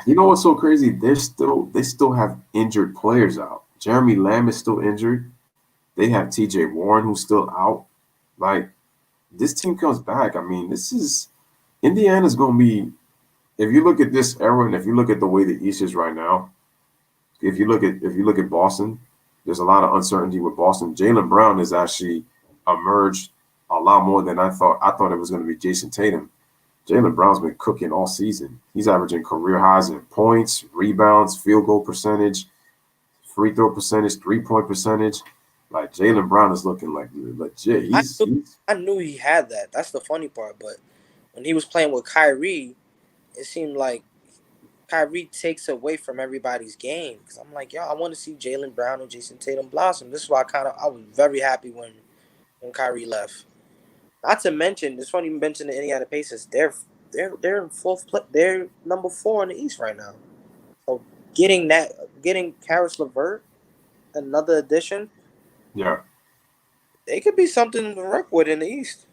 You know what's so crazy? They still have injured players out. Jeremy Lamb is still injured. They have T.J. Warren who's still out. Like, this team comes back. I mean, Indiana's going to be. If you look at this era and if you look at the way the East is right now, if you look at Boston, there's a lot of uncertainty with Boston. Jaylen Brown has actually emerged a lot more than I thought. I thought it was going to be Jason Tatum. Jaylen Brown's been cooking all season. He's averaging career highs in points, rebounds, field goal percentage, free throw percentage, 3-point percentage. Like, Jaylen Brown is looking like legit. I knew he had that. That's the funny part. But when he was playing with Kyrie, it seemed like Kyrie takes away from everybody's game. Because I'm like, yo, I want to see Jaylen Brown and Jason Tatum blossom. This is why I was very happy when Kyrie left. Not to mention, it's funny you mentioned the Indiana Pacers. They're in fourth place. They're number 4 in the East right now. So getting Karis LeVert, another addition. Yeah. They could be something to work with in the East.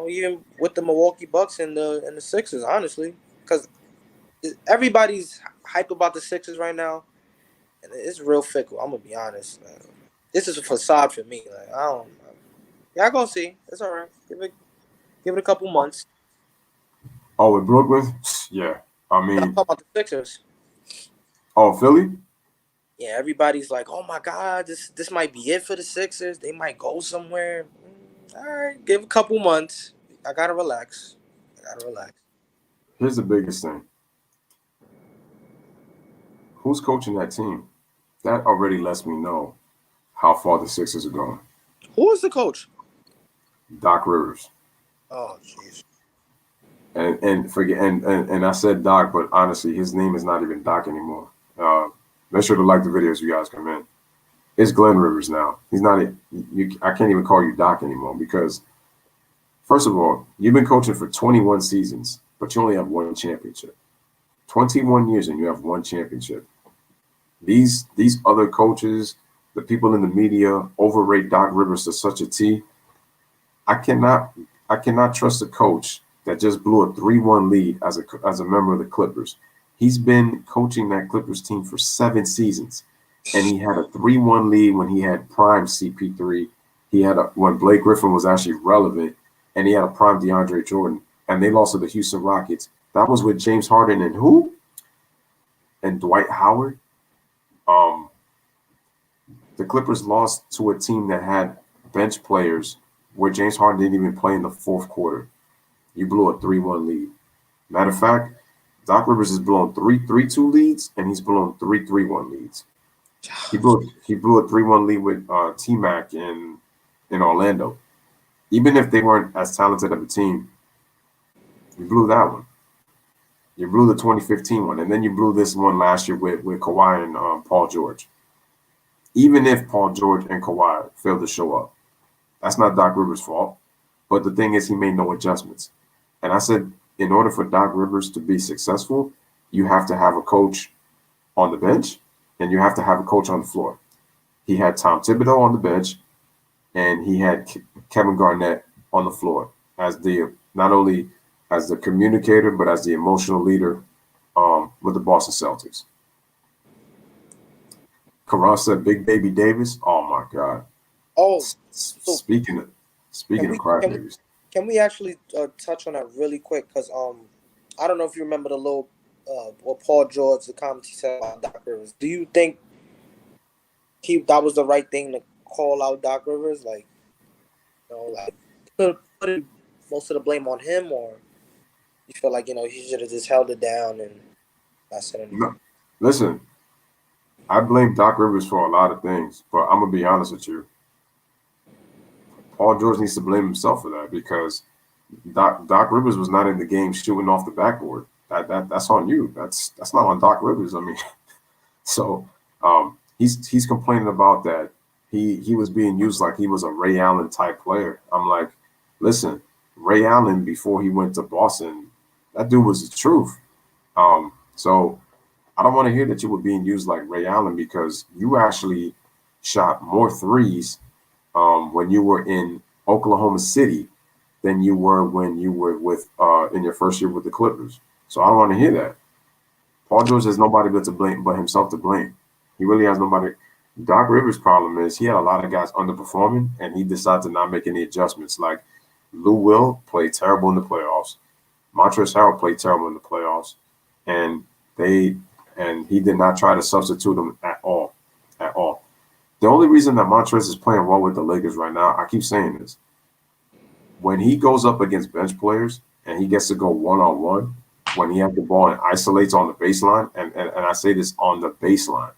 Even with the Milwaukee Bucks and the Sixers, honestly, because everybody's hype about the Sixers right now, and it's real fickle. I'm gonna be honest. This is a facade for me. Like, I don't. Y'all gonna see. It's all right. Give it a couple months. Oh, with Brooklyn? Yeah. I mean, I'm talking about the Sixers. Oh, Philly? Yeah, everybody's like, oh my God, this might be it for the Sixers. They might go somewhere. All right, give a couple months. I gotta relax. Here's the biggest thing. Who's coaching that team? That already lets me know how far the Sixers are going. Who is the coach? Doc Rivers. Oh, jeez. And I said Doc, but honestly, his name is not even Doc anymore. Make sure to like the videos you guys come in. It's Glenn Rivers now. He's not. I can't even call you Doc anymore because, first of all, you've been coaching for 21 seasons, but you only have one championship. 21 years and you have one championship. These other coaches, the people in the media, overrate Doc Rivers to such a T. I cannot trust a coach that just blew a 3-1 lead as a member of the Clippers. He's been coaching that Clippers team for 7 seasons, and he had a 3-1 lead when he had prime CP3. He had when Blake Griffin was actually relevant, and he had a prime DeAndre Jordan, and they lost to the Houston Rockets. That was with James Harden and who? And Dwight Howard. The Clippers lost to a team that had bench players where James Harden didn't even play in the fourth quarter. You blew a 3-1 lead. Matter of fact, Doc Rivers has blown 3-2 leads, and he's blown 3-3-1 leads. He blew a 3-1 lead with T-Mac in Orlando. Even if they weren't as talented of a team, you blew that one. You blew the 2015 one, and then you blew this one last year with Kawhi and Paul George. Even if Paul George and Kawhi failed to show up, that's not Doc Rivers' fault. But the thing is, he made no adjustments. And I said, in order for Doc Rivers to be successful, you have to have a coach on the bench, and you have to have a coach on the floor. He had Tom Thibodeau on the bench, and he had Kevin Garnett on the floor as not only as the communicator, but as the emotional leader with the Boston Celtics. Karan said, "Big Baby Davis." Oh my God. Oh, speaking of crybabies. Can we actually touch on that really quick? Because I don't know if you remember the little what Paul George, the comment he said about Doc Rivers. Do you think that was the right thing to call out Doc Rivers? Like, put most of the blame on him, or you feel like he should have just held it down and not said anything? No, listen, I blame Doc Rivers for a lot of things, but I'm gonna be honest with you. Paul George needs to blame himself for that because Doc Rivers was not in the game shooting off the backboard. That's on you. That's not on Doc Rivers. I mean, so he's complaining about that. He was being used like he was a Ray Allen type player. I'm like, listen, Ray Allen before he went to Boston, that dude was the truth. So I don't want to hear that you were being used like Ray Allen because you actually shot more threes when you were in Oklahoma City than you were when you were with in your first year with the Clippers. So I don't want to hear that. Paul George has nobody but to blame but himself to blame. He really has nobody. Doc Rivers' problem is he had a lot of guys underperforming, and he decided to not make any adjustments. Like Lou Will played terrible in the playoffs. Montrezl Harrell played terrible in the playoffs, and he did not try to substitute him at all. At all. The only reason that Montrezl is playing well with the Lakers right now, I keep saying this, when he goes up against bench players and he gets to go one-on-one, when he has the ball and isolates on the baseline, and I say this on the baseline,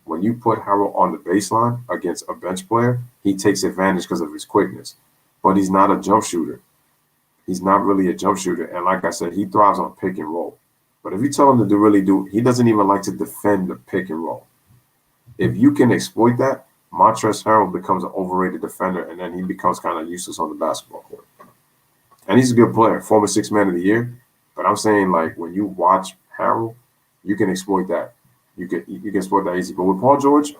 when you put Harrell on the baseline against a bench player, he takes advantage because of his quickness. But he's not a jump shooter. He's not really a jump shooter. And like I said, he thrives on pick and roll. But if you tell him to really do, he doesn't even like to defend the pick and roll. If you can exploit that, Montrezl Harrell becomes an overrated defender, and then he becomes kind of useless on the basketball court. And he's a good player, former Sixth Man of the Year. But I'm saying, like, when you watch Harrell, you can exploit that. You can exploit that easy. But with Paul George,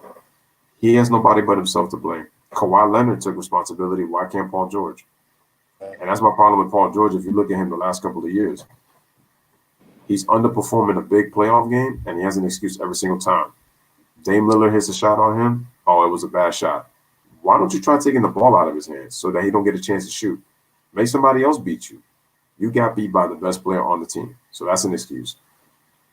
he has nobody but himself to blame. Kawhi Leonard took responsibility. Why can't Paul George? And that's my problem with Paul George. If you look at him the last couple of years, he's underperforming a big playoff game, and he has an excuse every single time. Dame Lillard hits a shot on him. Oh, it was a bad shot. Why don't you try taking the ball out of his hands so that he don't get a chance to shoot? Make somebody else beat you. You got beat by the best player on the team, so that's an excuse.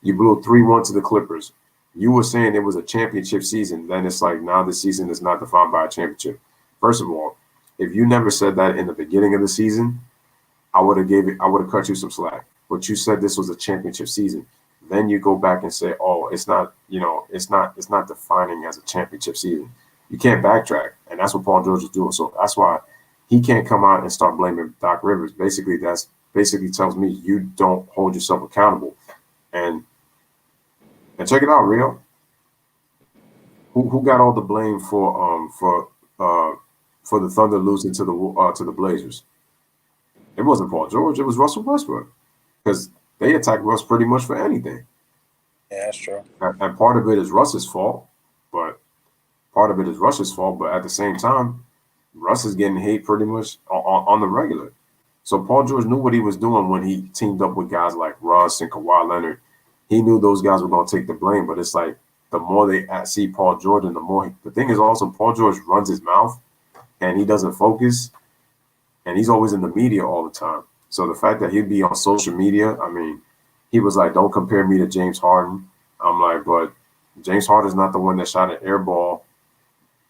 You blew 3-1 to the Clippers. You were saying it was a championship season. Then it's like, now this season is not defined by a championship. First of all, if you never said that in the beginning of the season, I would have cut you some slack. But you said this was a championship season. Then you go back and say, oh, it's not defining as a championship season. You can't backtrack. And that's what Paul George is doing. So that's why he can't come out and start blaming Doc Rivers. Basically, that's tells me you don't hold yourself accountable. And check it out, Rio. Who got all the blame for the Thunder losing to the Blazers? It wasn't Paul George. It was Russell Westbrook, because they attacked Russ pretty much for anything. Yeah, that's true. And part of it is Russ's fault, but at the same time, Russ is getting hate pretty much on the regular. So Paul George knew what he was doing when he teamed up with guys like Russ and Kawhi Leonard. He knew those guys were going to take the blame, but it's like the more they see Paul George, and the thing is also Paul George runs his mouth and he doesn't focus, and he's always in the media all the time. So the fact that he'd be on social media, I mean, he was like, don't compare me to James Harden. I'm like, but James Harden's not the one that shot an air ball,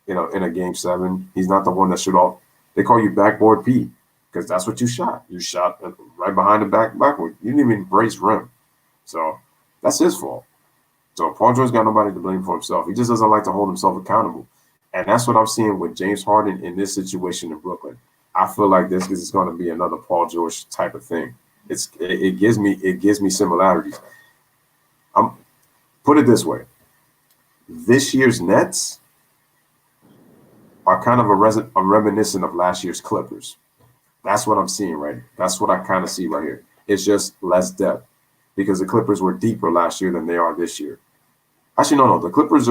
in a game 7. He's not the one that shoot off. They call you backboard P because that's what you shot. You shot right behind the backward. You didn't even brace rim. So that's his fault. So Paul George got nobody to blame for himself. He just doesn't like to hold himself accountable. And that's what I'm seeing with James Harden in this situation in Brooklyn. I feel like this is going to be another Paul George type of thing. It gives me similarities. Put it this way. This year's Nets are kind of a reminiscent of last year's Clippers. That's what I'm seeing, right? That's what I kind of see right here. It's just less depth because the Clippers were deeper last year than they are this year. Actually, no. The Clippers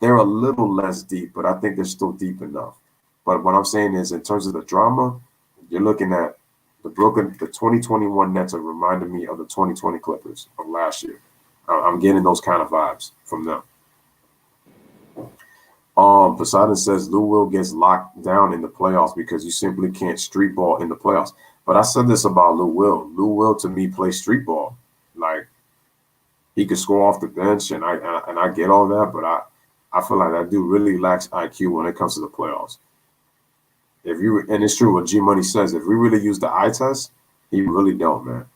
they're a little less deep, but I think they're still deep enough. But what I'm saying is, in terms of the drama, you're looking at the 2021 Nets are reminding me of the 2020 Clippers of last year. I'm getting those kind of vibes from them. Poseidon says Lou Will gets locked down in the playoffs because you simply can't street ball in the playoffs. But I said this about Lou Will. Lou Will, to me, plays street ball. Like, he could score off the bench, and I get all that, but I feel like that dude really lacks IQ when it comes to the playoffs. And it's true what G Money says. If we really use the eye test, he really don't, man.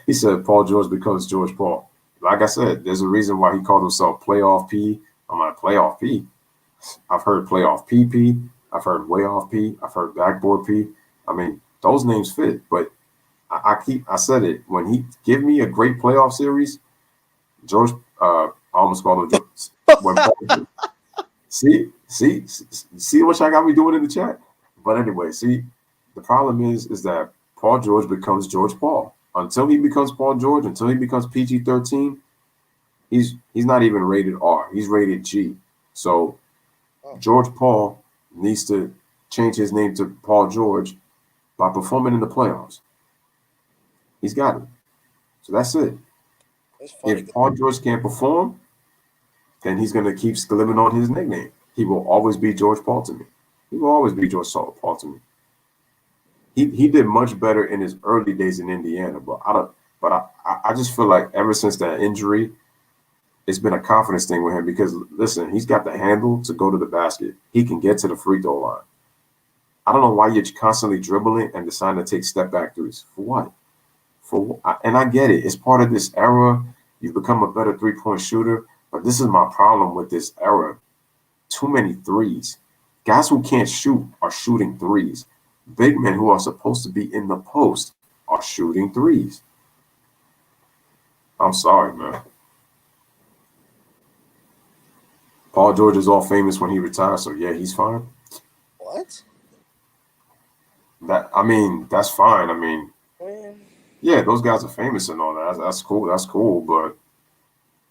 He said Paul George becomes George Paul. Like I said, there's a reason why he called himself Playoff P. I'm like, Playoff P. I've heard Playoff PP. I've heard Way Off P. I've heard Backboard P. I mean, those names fit, but I said it. When he give me a great playoff series, George, I almost called him George. See what y'all got me doing in the chat? But anyway, see, the problem is that Paul George becomes George Paul. Until he becomes Paul George, until he becomes PG-13, he's not even rated R. He's rated G. So George Paul needs to change his name to Paul George by performing in the playoffs. He's got it. So that's it. It's funny. If Paul George can't perform, then he's going to keep living on his nickname. He will always be George Paul to me. He will always be George Paul to me. He did much better in his early days in Indiana, but I just feel like ever since that injury, it's been a confidence thing with him because listen, he's got the handle to go to the basket. He can get to the free throw line. I don't know why you're constantly dribbling and deciding to take step back threes. For what? And I get it. It's part of this era. You've become a better 3-point shooter, but this is my problem with this era. Too many threes. Guys who can't shoot are shooting threes. Big men who are supposed to be in the post are shooting threes. I'm sorry, man. Paul George is all famous when he retires, so yeah, he's fine. What? That's fine. Man. Yeah, those guys are famous and all that. That's cool. That's cool. But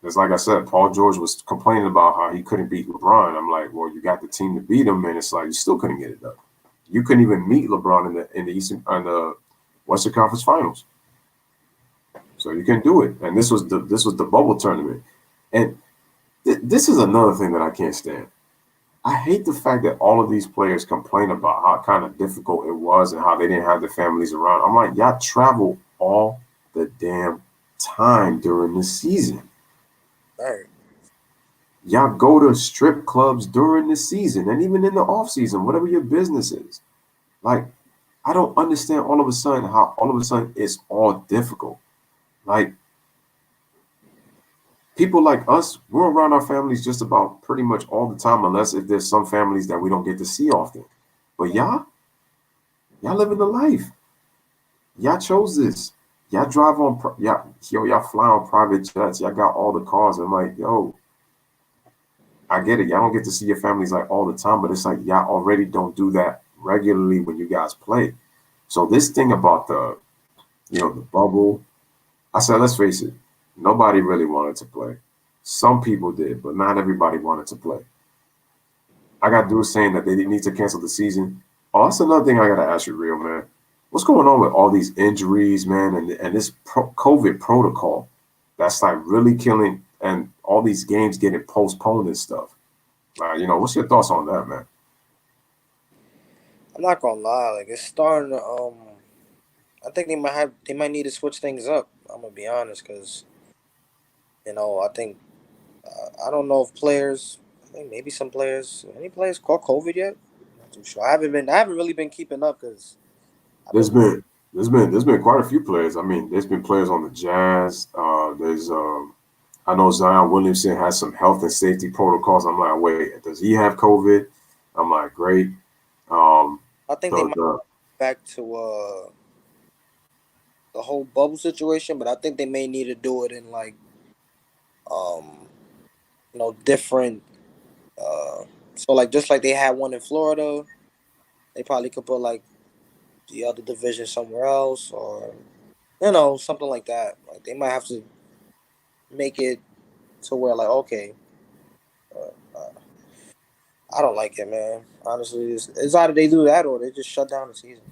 it's like I said, Paul George was complaining about how he couldn't beat LeBron. I'm like, well, you got the team to beat him, and it's like you still couldn't get it done. You couldn't even meet LeBron in the Western Conference Finals. So you can do it. And this was the bubble tournament. And this is another thing that I can't stand. I hate the fact that all of these players complain about how kind of difficult it was and how they didn't have their families around. I'm like, y'all travel all the damn time during the season. Right. Y'all go to strip clubs during the season and even in the off season, whatever your business is. Like, I don't understand all of a sudden it's all difficult. Like, people like us, we're around our families just about pretty much all the time, unless if there's some families that we don't get to see often. But y'all living the life. Y'all chose this. Y'all drive on, y'all fly on private jets. Y'all got all the cars. I'm like, yo, I get it. Y'all don't get to see your families like all the time, but it's like y'all already don't do that regularly when you guys play. So this thing about the bubble, I said, let's face it, nobody really wanted to play. Some people did, but not everybody wanted to play. I got dudes saying that they didn't need to cancel the season. Oh, that's another thing I got to ask you, real man. What's going on with all these injuries, man, and this COVID protocol that's like really killing, and all these games getting postponed and stuff? What's your thoughts on that, man? I'm not gonna lie, like it's starting to. I think they might need to switch things up. I'm gonna be honest, because I think I don't know if players. I think maybe some players. Any players caught COVID yet? I'm not too sure. I haven't really been keeping up because there's been quite a few players. I mean, there's been players on the Jazz. I know Zion Williamson has some health and safety protocols. I'm like, wait, does he have COVID? I'm like, great. I think they might go back to the whole bubble situation, but I think they may need to do it in like different. So like just like they had one in Florida, they probably could put like the other division somewhere else, or something like that. Like they might have to make it to where like okay, I don't like it, man. Honestly, it's either they do that or they just shut down the season.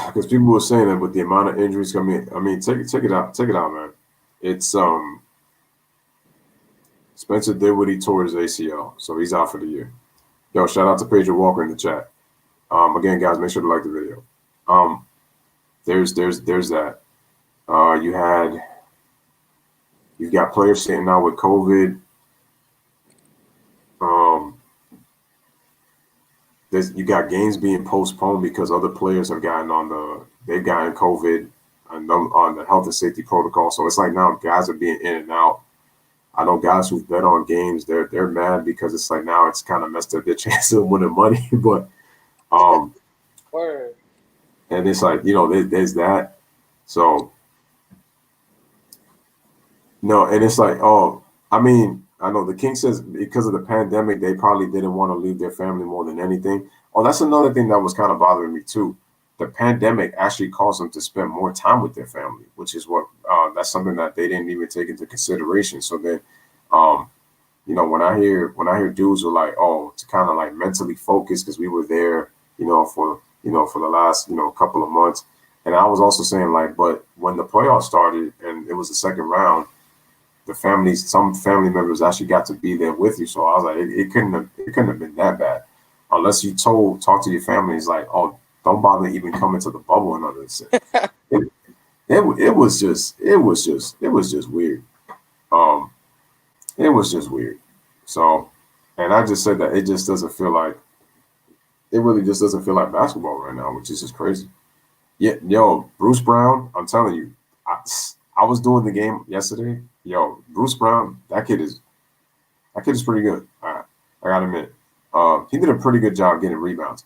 Because people were saying that with the amount of injuries coming, I mean, check it out, man. It's Spencer Dinwiddie tore his ACL, so he's out for the year. Yo, shout out to Pedro Walker in the chat. Again, guys, make sure to like the video. There's that. You've got players sitting out with COVID. You got games being postponed because other players have gotten they've gotten COVID and on the health and safety protocol. So it's like now guys are being in and out. I know guys who've bet on games, they're mad because it's like now it's kind of messed up their chance of winning money. But Word. And it's like, there's that. So no, and it's like, I know the King says because of the pandemic, they probably didn't want to leave their family more than anything. Oh, that's another thing that was kind of bothering me too. The pandemic actually caused them to spend more time with their family, which is what that's something that they didn't even take into consideration. So then You know, when I hear dudes are like, oh, to kind of like mentally focus because we were there, for the last, couple of months. And I was also saying like, but when the playoffs started and it was the second round, some family members actually got to be there with you. So I was like, it couldn't have been that bad, unless you talk to your families like, oh, don't bother even coming to the bubble and all this. It, it was just weird. Um, it was just weird. So, and I just said that it really just doesn't feel like basketball right now, which is just crazy. Yeah, yo, Bruce Brown, I'm telling you, I was doing the game yesterday. Yo, Bruce Brown, that kid is pretty good. I gotta admit, he did a pretty good job getting rebounds.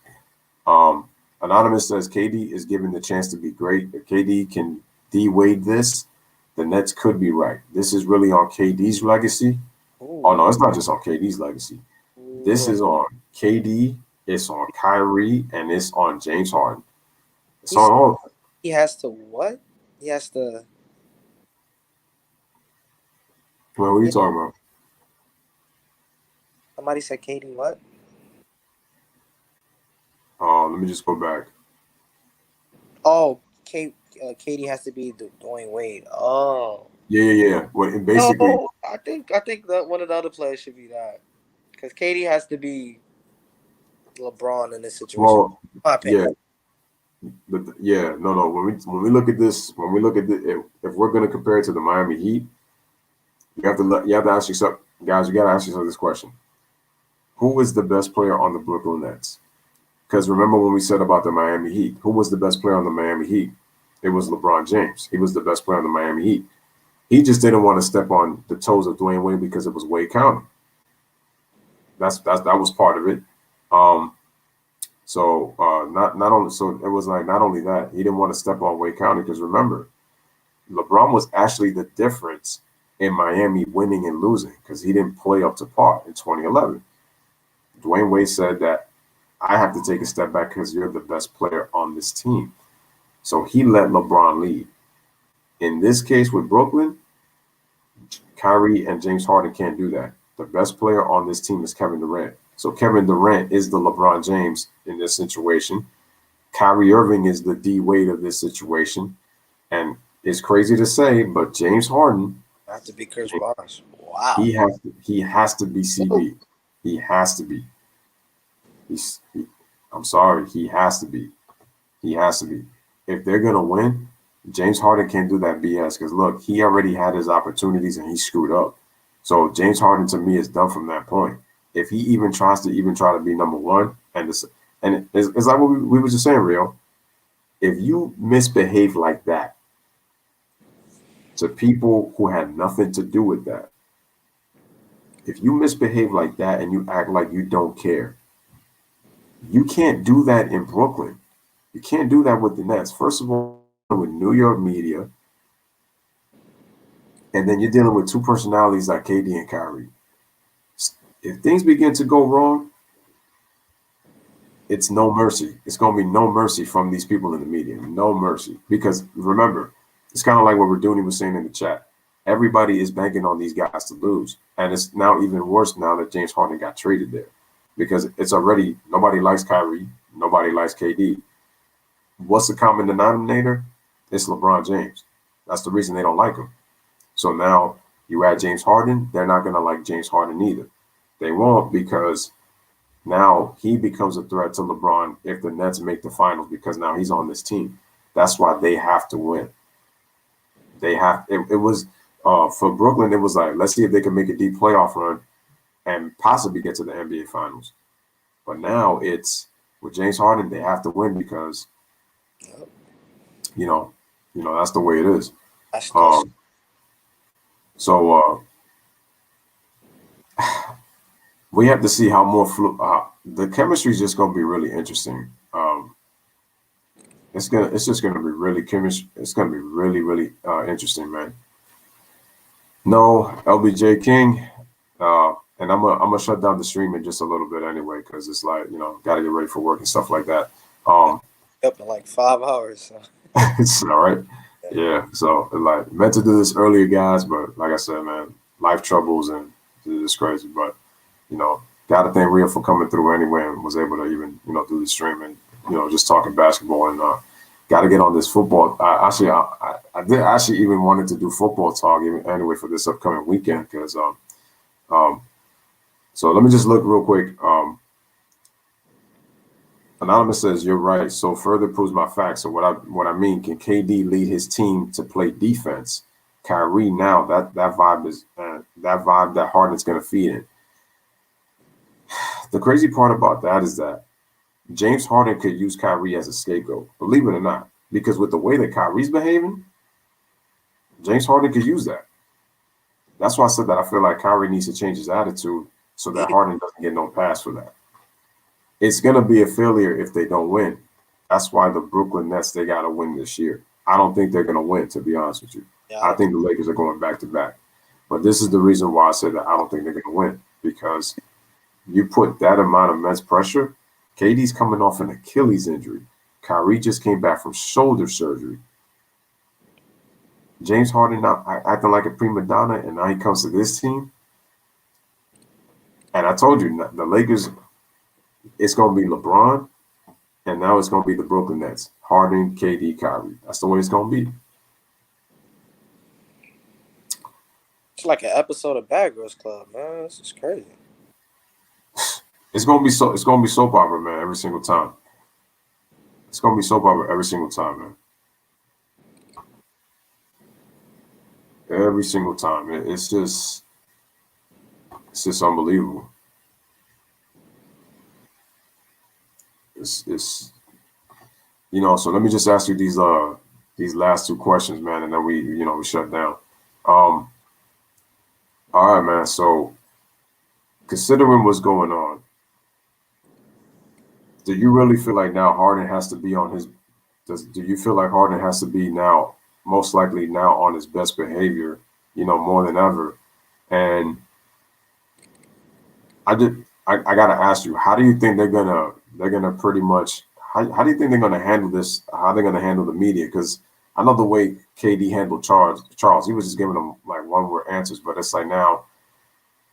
Um, Anonymous says KD is given the chance to be great. If KD can de-Wade this, the Nets could be right. This is really on KD's legacy. Oh no, it's not just on KD's legacy. This is on KD, it's on Kyrie, and it's on James Harden. It's on all. He has to what? He has to. Well, what are you talking about? Somebody said Katie what? Let me just go back. Oh, Katie has to be Dwayne Wade. Oh. Yeah. Well, and basically, No, I think that one of the other players should be that, because Katie has to be LeBron in this situation. well, My opinion. yeah, but no. When we look at this, if we're going to compare it to the Miami Heat, you have to ask yourself, guys, you got to ask yourself this question: who is the best player on the Brooklyn Nets? Because remember when we said about the Miami Heat, who was the best player on the Miami Heat? It was LeBron James. He was the best player on the Miami Heat. He just didn't want to step on the toes of Dwayne Wade because it was Wade County. That was part of it. Not only so it was like not only that he didn't want to step on Wade County because remember, LeBron was actually the difference in Miami winning and losing because he didn't play up to par in 2011. Dwayne Wade said that I have to take a step back because you're the best player on this team. So he let LeBron lead. In this case with Brooklyn, Kyrie and James Harden can't do that. The best player on this team is Kevin Durant. So Kevin Durant is the LeBron James in this situation. Kyrie Irving is the D Wade of this situation. And it's crazy to say, but James Harden Have to be Chris Bosh. Wow. he has to be CB. He has to be. I'm sorry, he has to be. He has to be. If they're gonna win, James Harden can't do that BS because look, he already had his opportunities and he screwed up. So James Harden to me is done from that point. If he even tries to be number one, it's like what we were just saying, Rio. If you misbehave like that to people who had nothing to do with that, if you misbehave like that and you act like you don't care, you can't do that in Brooklyn. You can't do that with the Nets. First of all, with New York media, and then you're dealing with two personalities like KD and Kyrie. If things begin to go wrong, it's no mercy. It's going to be no mercy from these people in the media. No mercy. Because remember, it's kind of like what Verduni was saying in the chat. Everybody is banking on these guys to lose. And it's now even worse now that James Harden got traded there. Because it's already, nobody likes Kyrie. Nobody likes KD. What's the common denominator? It's LeBron James. That's the reason they don't like him. So now you add James Harden, they're not going to like James Harden either. They won't because now he becomes a threat to LeBron if the Nets make the finals because now he's on this team. That's why they have to win. It was for Brooklyn, it was like, let's see if they can make a deep playoff run and possibly get to the NBA finals. But now it's with James Harden, they have to win because that's the way it is. So we have to see how more the chemistry is just going to be really interesting. It's just going to be really chemistry. It's going to be really, really interesting, man. No, LBJ King, and I'm gonna shut down the stream in just a little bit anyway because it's like got to get ready for work and stuff like that. Up in like 5 hours. So. It's all right. Yeah. So like meant to do this earlier, guys, but like I said, man, life troubles and is crazy. But got to thank Rhea for coming through anyway and was able to even do the stream and just talking basketball and got to get on this football. I did actually even wanted to do football talk anyway for this upcoming weekend because so let me just look real quick. Anonymous says you're right. So further proves my facts. So what I mean, can KD lead his team to play defense? Kyrie now that vibe is that vibe that Harden's going to feed in. The crazy part about that is that James Harden could use Kyrie as a scapegoat, believe it or not, because with the way that Kyrie's behaving, James Harden could use that. That's why I said that I feel like Kyrie needs to change his attitude so that Harden doesn't get no pass for that. It's going to be a failure if they don't win. That's why the Brooklyn Nets, they got to win this year. I don't think they're going to win, to be honest with you. Yeah. I think the Lakers are going back to back. But this is the reason why I said that I don't think they're going to win, because you put that amount of immense pressure. KD's coming off an Achilles injury. Kyrie just came back from shoulder surgery. James Harden now acting like a prima donna, and now he comes to this team. And I told you, the Lakers, it's going to be LeBron, and now it's going to be the Brooklyn Nets. Harden, KD, Kyrie. That's the way it's going to be. It's like an episode of Bad Girls Club, man. This is crazy. It's gonna be soap opera, man, every single time. It's gonna be soap opera every single time, man. Every single time. It's just unbelievable. It's so let me just ask you these last two questions, man, and then we shut down. All right, man. So considering what's going on, do you really feel like now Harden has to be on his? Do you feel like Harden has to be now, most likely now, on his best behavior? More than ever. And I gotta ask you, how do you think they're gonna pretty much? How do you think they're gonna handle this? How they're gonna handle the media? Because I know the way KD handled Charles, he was just giving them like one-word answers, but it's like now.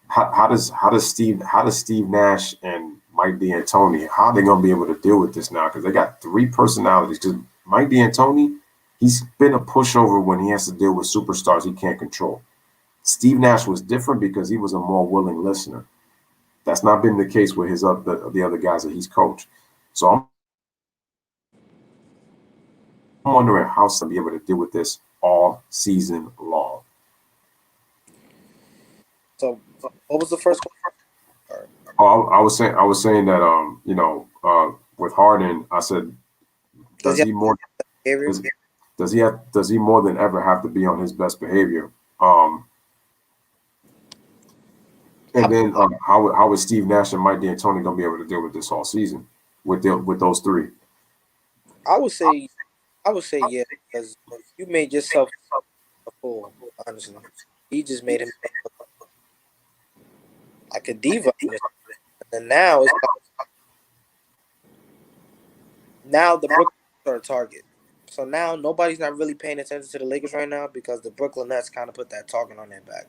How does Steve Nash and Mike D'Antoni, how are they gonna be able to deal with this now? Because they got three personalities. Because Mike D'Antoni, he's been a pushover when he has to deal with superstars he can't control. Steve Nash was different because he was a more willing listener. That's not been the case with the other guys that he's coached. So I'm wondering how to be able to deal with this all season long. So what was the first question? Oh, I was saying that with Harden, I said, does he more than ever have to be on his best behavior? And then how is Steve Nash and Mike D'Antoni gonna be able to deal with this all season with those three? I would say yeah, because you made yourself a fool. Honestly, he just made him like a diva, and now it's now the Brooklyn are a target. So now nobody's not really paying attention to the Lakers right now because the Brooklyn Nets kind of put that target on their back.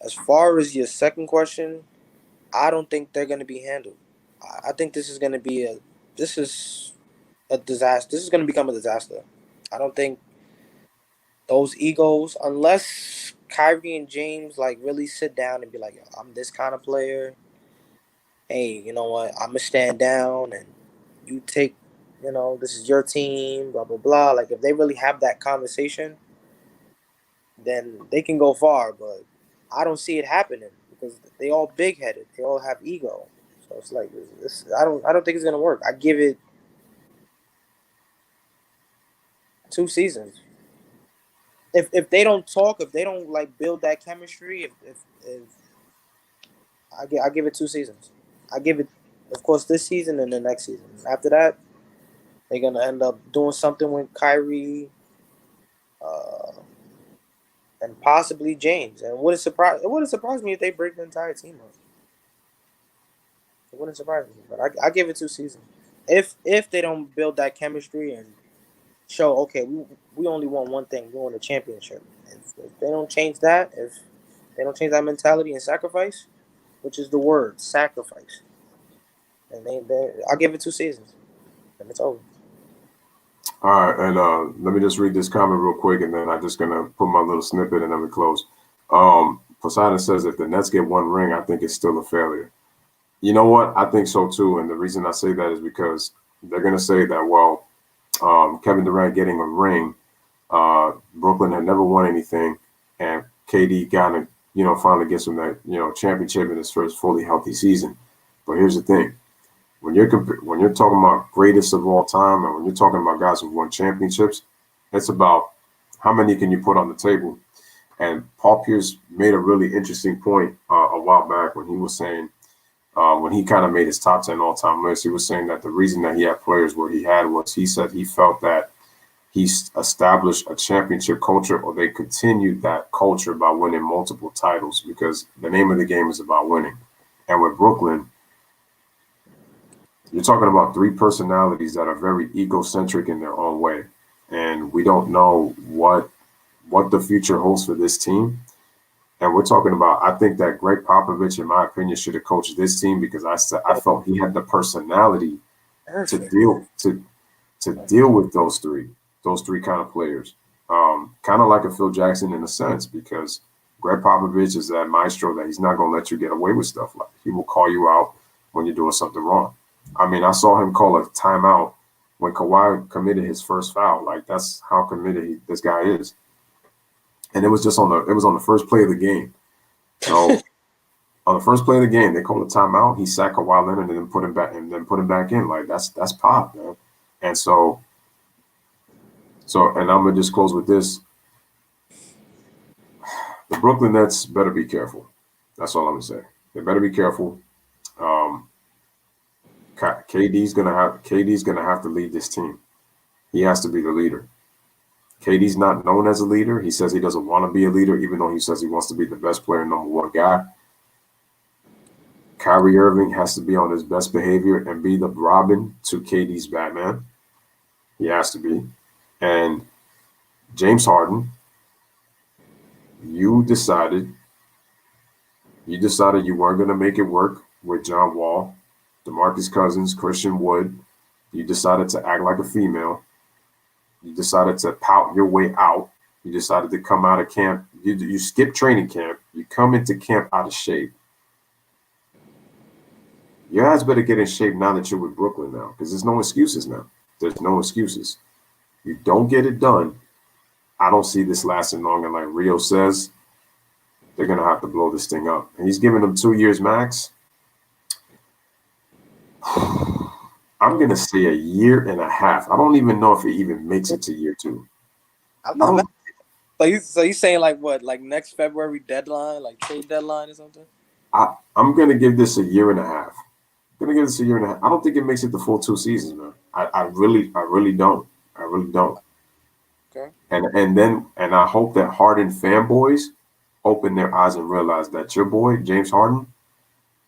As far as your second question, I don't think they're going to be handled. I think this is going to be a disaster. This is going to become a disaster. I don't think those egos, unless Kyrie and James like really sit down and be like, I'm this kind of player. Hey, you know what? I'm going to stand down and you take, this is your team, blah, blah, blah. Like, if they really have that conversation, then they can go far. But I don't see it happening because they all big-headed. They all have ego. So it's like, I don't think it's going to work. I give it 2 seasons. If they don't talk, if they don't like build that chemistry, if I give it 2 seasons. I give it, of course, this season and the next season. After that, they're gonna end up doing something with Kyrie, and possibly James. And it wouldn't surprise me if they break the entire team up. It wouldn't surprise me, but I give it 2 seasons. If they don't build that chemistry and show, okay, we only want one thing, we want a championship. If they don't change that, if they don't change that mentality and sacrifice, which is the word sacrifice, and I'll give it 2 seasons, and it's over. All right, and let me just read this comment real quick, and then I'm just gonna put my little snippet, and then we close. Poseidon says if the Nets get 1 ring, I think it's still a failure. You know what? I think so too, and the reason I say that is because they're gonna say that, well, Kevin Durant getting a ring, Brooklyn had never won anything, and KD got it, finally gets him that, championship in his first fully healthy season. But here's the thing. When you're talking about greatest of all time, and when you're talking about guys who've won championships, it's about how many can you put on the table. And Paul Pierce made a really interesting point a while back when he was saying, when he kind of made his top 10 all-time list, he was saying that the reason that he had players where he had was he said he felt that he established a championship culture, or they continued that culture by winning multiple titles, because the name of the game is about winning. And with Brooklyn, you're talking about 3 personalities that are very egocentric in their own way. And we don't know what the future holds for this team. And we're talking about, I think that Greg Popovich, in my opinion, should have coached this team, because I felt he had the personality to deal with those three kind of players. Kind of like a Phil Jackson in a sense, because Greg Popovich is that maestro that he's not going to let you get away with stuff. Like, he will call you out when you're doing something wrong. I mean, I saw him call a timeout when Kawhi committed his first foul. Like, that's how committed this guy is. And it was just on the first play of the game. So on the first play of the game, they called a timeout. He sacked Kawhi Leonard and then put him back in. Like, that's Pop, man. And so and I'm gonna just close with this. The Brooklyn Nets better be careful. That's all I'm gonna say. They better be careful. KD's gonna have to lead this team. He has to be the leader. KD's not known as a leader. He says he doesn't want to be a leader, even though he says he wants to be the best player, number 1 guy. Kyrie Irving has to be on his best behavior and be the Robin to KD's Batman. He has to be. And James Harden, you decided you weren't going to make it work with John Wall, DeMarcus Cousins, Christian Wood. You decided to act like a female. You decided to pout your way out. You decided to come out of camp. You skip training camp. You come into camp out of shape. Your ass better get in shape now that you're with Brooklyn now, because there's no excuses now. There's no excuses. You don't get it done, I don't see this lasting long. And like Rio says, they're going to have to blow this thing up. And he's giving them 2 years max. I'm going to say a year and a half. I don't even know if it even makes it to year 2. I'm not mad. So you saying like what? Like next February deadline, like trade deadline or something? I'm going to give this a year and a half. I don't think it makes it the full 2 seasons, man. I really don't. I really don't. Okay. And I hope that Harden fanboys open their eyes and realize that your boy, James Harden,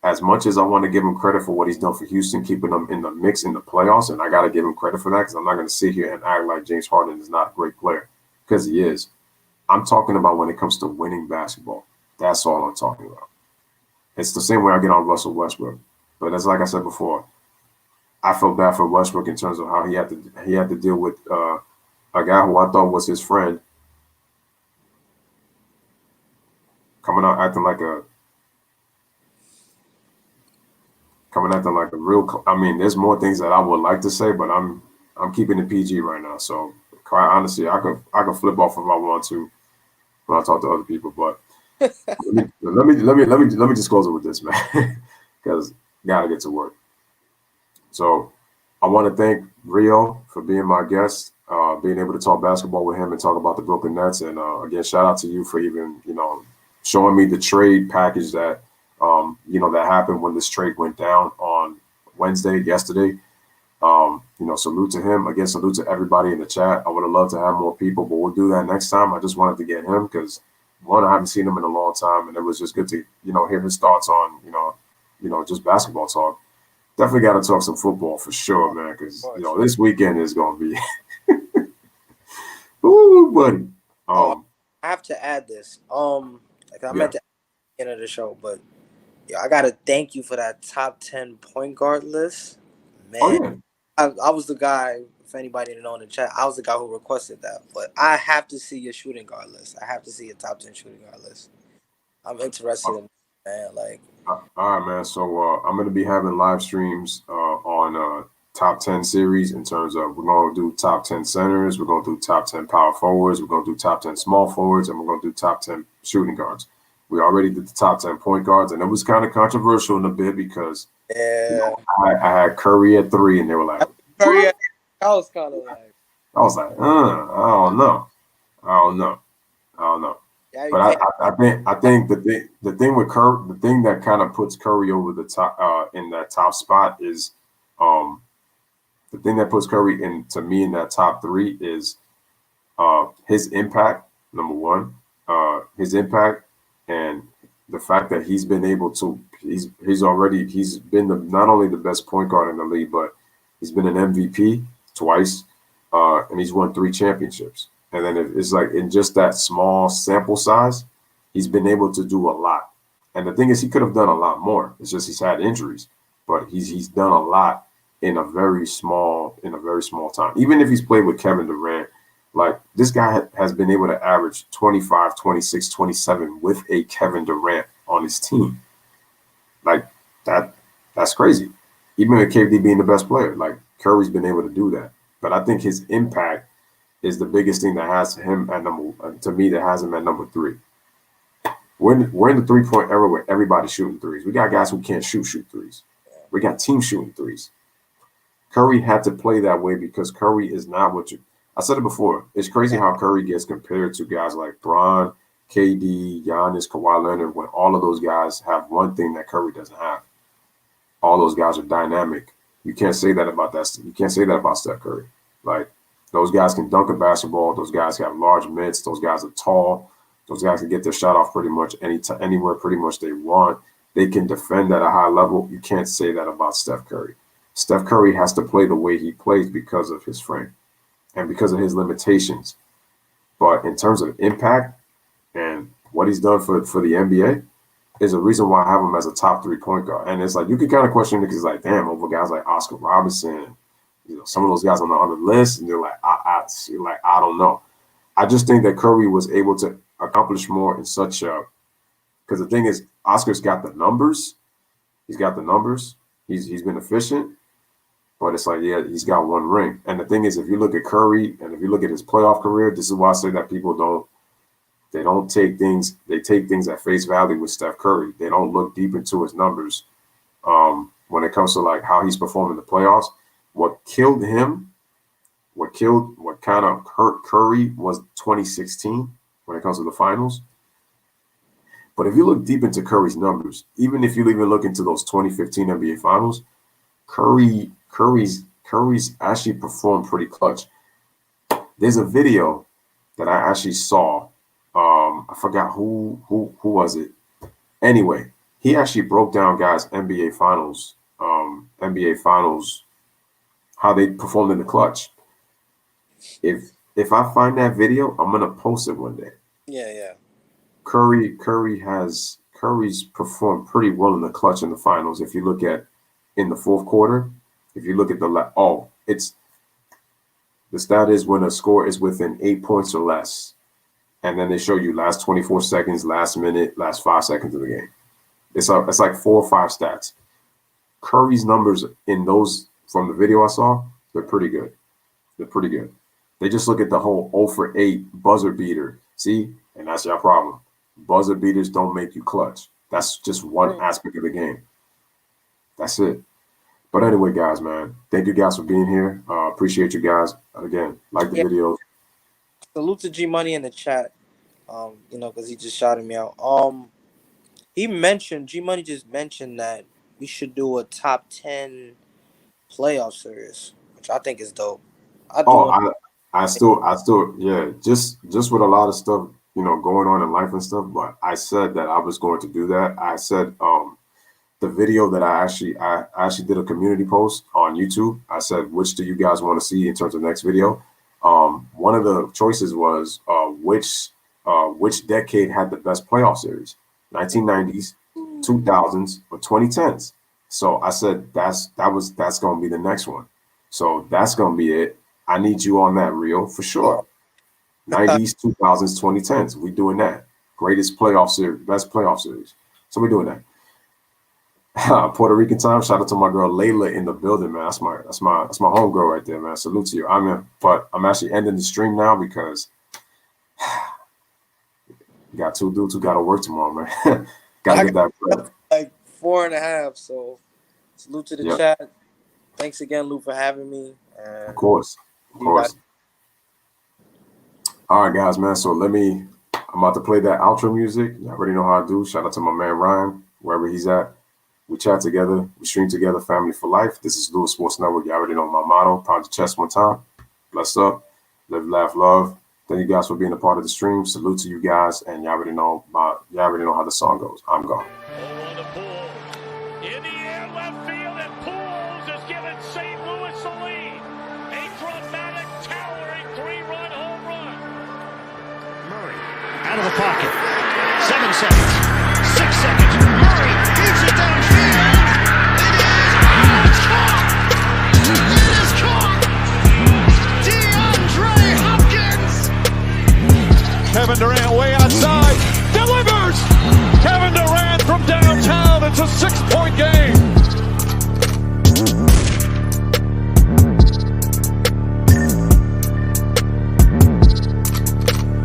as much as I want to give him credit for what he's done for Houston, keeping them in the mix in the playoffs, and I got to give him credit for that, because I'm not going to sit here and act like James Harden is not a great player, because he is. I'm talking about when it comes to winning basketball. That's all I'm talking about. It's the same way I get on Russell Westbrook. But as like I said before, I felt bad for Westbrook in terms of how he had to deal with a guy who I thought was his friend coming out acting like a real. I mean, there's more things that I would like to say, but I'm keeping it PG right now. So quite honestly, I could flip off if I want to when I talk to other people. But let me just close it with this, man, because gotta get to work. So I want to thank Rio for being my guest, being able to talk basketball with him and talk about the Brooklyn Nets. And again, shout out to you for even showing me the trade package that. That happened when this trade went down on yesterday. Salute to him. Again, salute to everybody in the chat. I would have loved to have more people, but we'll do that next time. I just wanted to get him because, one, I haven't seen him in a long time, and it was just good to, hear his thoughts on, just basketball talk. Definitely got to talk some football for sure, man, because, this weekend is going to be – ooh, buddy. I have to add this. I meant to end of the show. But yeah, I gotta thank you for that top 10 point guard list, Oh man. yeah. I was the guy. If anybody didn't know in the chat, I was the guy who requested that. But I have to see your shooting guard list. I have to see your top 10 shooting guard list. I'm interested in man. Like, All right, man. So I'm gonna be having live streams on top 10 series in terms of we're gonna do top 10 centers, we're gonna do top 10 power forwards, we're gonna do top 10 small forwards, and we're gonna do top 10 shooting guards. We already did the top 10 point guards, and it was kind of controversial in a bit because yeah, I had Curry at 3, and they were like, Curry. I was kind of like, I was like, I don't know, I don't know, I don't know. yeah, you But can't. I think the thing with Curry, the thing that kind of puts Curry over the top in that top spot is the thing that puts Curry in to me in that top 3 is his impact. Number one, his impact and the fact that he's been able to he's been not only the best point guard in the league, but he's been an MVP twice, and he's won 3 championships. And then it's like in just that small sample size, he's been able to do a lot. And the thing is, he could have done a lot more. It's just he's had injuries, but he's done a lot in a very small time. Even if he's played with Kevin Durant, like this guy has been able to average 25, 26, 27 with a Kevin Durant on his team. Like that's crazy. Even with KD being the best player, like Curry's been able to do that. But I think his impact is the biggest thing that has him at to me that has him at number 3. We're in the 3-point era where everybody's shooting threes. We got guys who can't shoot threes. We got teams shooting threes. Curry had to play that way because Curry is not what you. I said it before. It's crazy how Curry gets compared to guys like Bron, KD, Giannis, Kawhi Leonard, when all of those guys have one thing that Curry doesn't have. All those guys are dynamic. You can't say that about that. You can't say that about Steph Curry. Like those guys can dunk a basketball. Those guys have large mitts. Those guys are tall. Those guys can get their shot off pretty much anywhere pretty much they want. They can defend at a high level. You can't say that about Steph Curry. Steph Curry has to play the way he plays because of his frame and because of his limitations. But in terms of impact and what he's done for the NBA is a reason why I have him as a top 3 point guard. And it's like you can kind of question it because it's like, damn, over guys like Oscar Robertson, some of those guys on the list, and they're like, I don't know. I just think that Curry was able to accomplish more in such a because the thing is, Oscar's got the numbers. He's got the numbers. He's been efficient. But it's like, yeah, he's got 1 ring. And the thing is, if you look at Curry and if you look at his playoff career, this is why I say that people don't take things, they take things at face value with Steph Curry. They don't look deep into his numbers when it comes to like how he's performed in the playoffs. What killed him, what kind of hurt Curry was 2016 when it comes to the finals. But if you look deep into Curry's numbers, even if you even look into those 2015 NBA finals, Curry's actually performed pretty clutch. There's a video that I actually saw. I forgot who was it. Anyway, he actually broke down guys' NBA finals, how they performed in the clutch. If I find that video, I'm gonna post it one day. Yeah. Curry's performed pretty well in the clutch in the finals. If you look at in the 4th quarter, if you look at it's the stat is when a score is within 8 points or less, and then they show you last 24 seconds, last minute, last 5 seconds of the game. It's like 4 or 5 stats. Curry's numbers in those from the video I saw, they're pretty good. They're pretty good. They just look at the whole 0 for 8 buzzer beater. See, and that's your problem. Buzzer beaters don't make you clutch. That's just one aspect of the game. That's it. But anyway, guys, man, thank you guys for being here. Appreciate you guys. Again, like the video. Salute to G Money in the chat. Because he just shouted me out. G Money just mentioned that we should do a top 10 playoff series, which I think is dope. I still, yeah, just with a lot of stuff, going on in life and stuff. But I said that I was going to do that. I said, the video that I actually did a community post on YouTube. I said, which do you guys want to see in terms of next video? One of the choices was which decade had the best playoff series. 1990s, 2000s, or 2010s. So I said that's going to be the next one. So that's going to be it. I need you on that reel for sure. 90s, 2000s, 2010s. We doing that. Greatest playoff series, best playoff series. So we're doing that. Puerto Rican time. Shout out to my girl Layla in the building, man. That's my homegirl right there, man. Salute to you. But I'm actually ending the stream now because you got two dudes who got to work tomorrow, man. Gotta get that bread. Like 4.5. So salute to the chat. Thanks again, Lou, for having me. And of course. All right, guys, man. So I'm about to play that outro music. You already know how I do. Shout out to my man Ryan, wherever he's at. We chat together. We stream together. Family for life. This is Louis Sports Network. You already know my motto. Pound your chest one time. Bless up. Live, laugh, love. Thank you guys for being a part of the stream. Salute to you guys. And y'all already know how the song goes. I'm gone. On the pool. In the air, left field, and Pools has given St. Louis the lead. A dramatic, towering 3-run home run. Murray out of the pocket. 7 seconds. 6 seconds. Murray hits it downfield. It's caught. It is caught. DeAndre Hopkins. Kevin Durant way outside. Delivers. Kevin Durant from downtown. It's a 6-point game.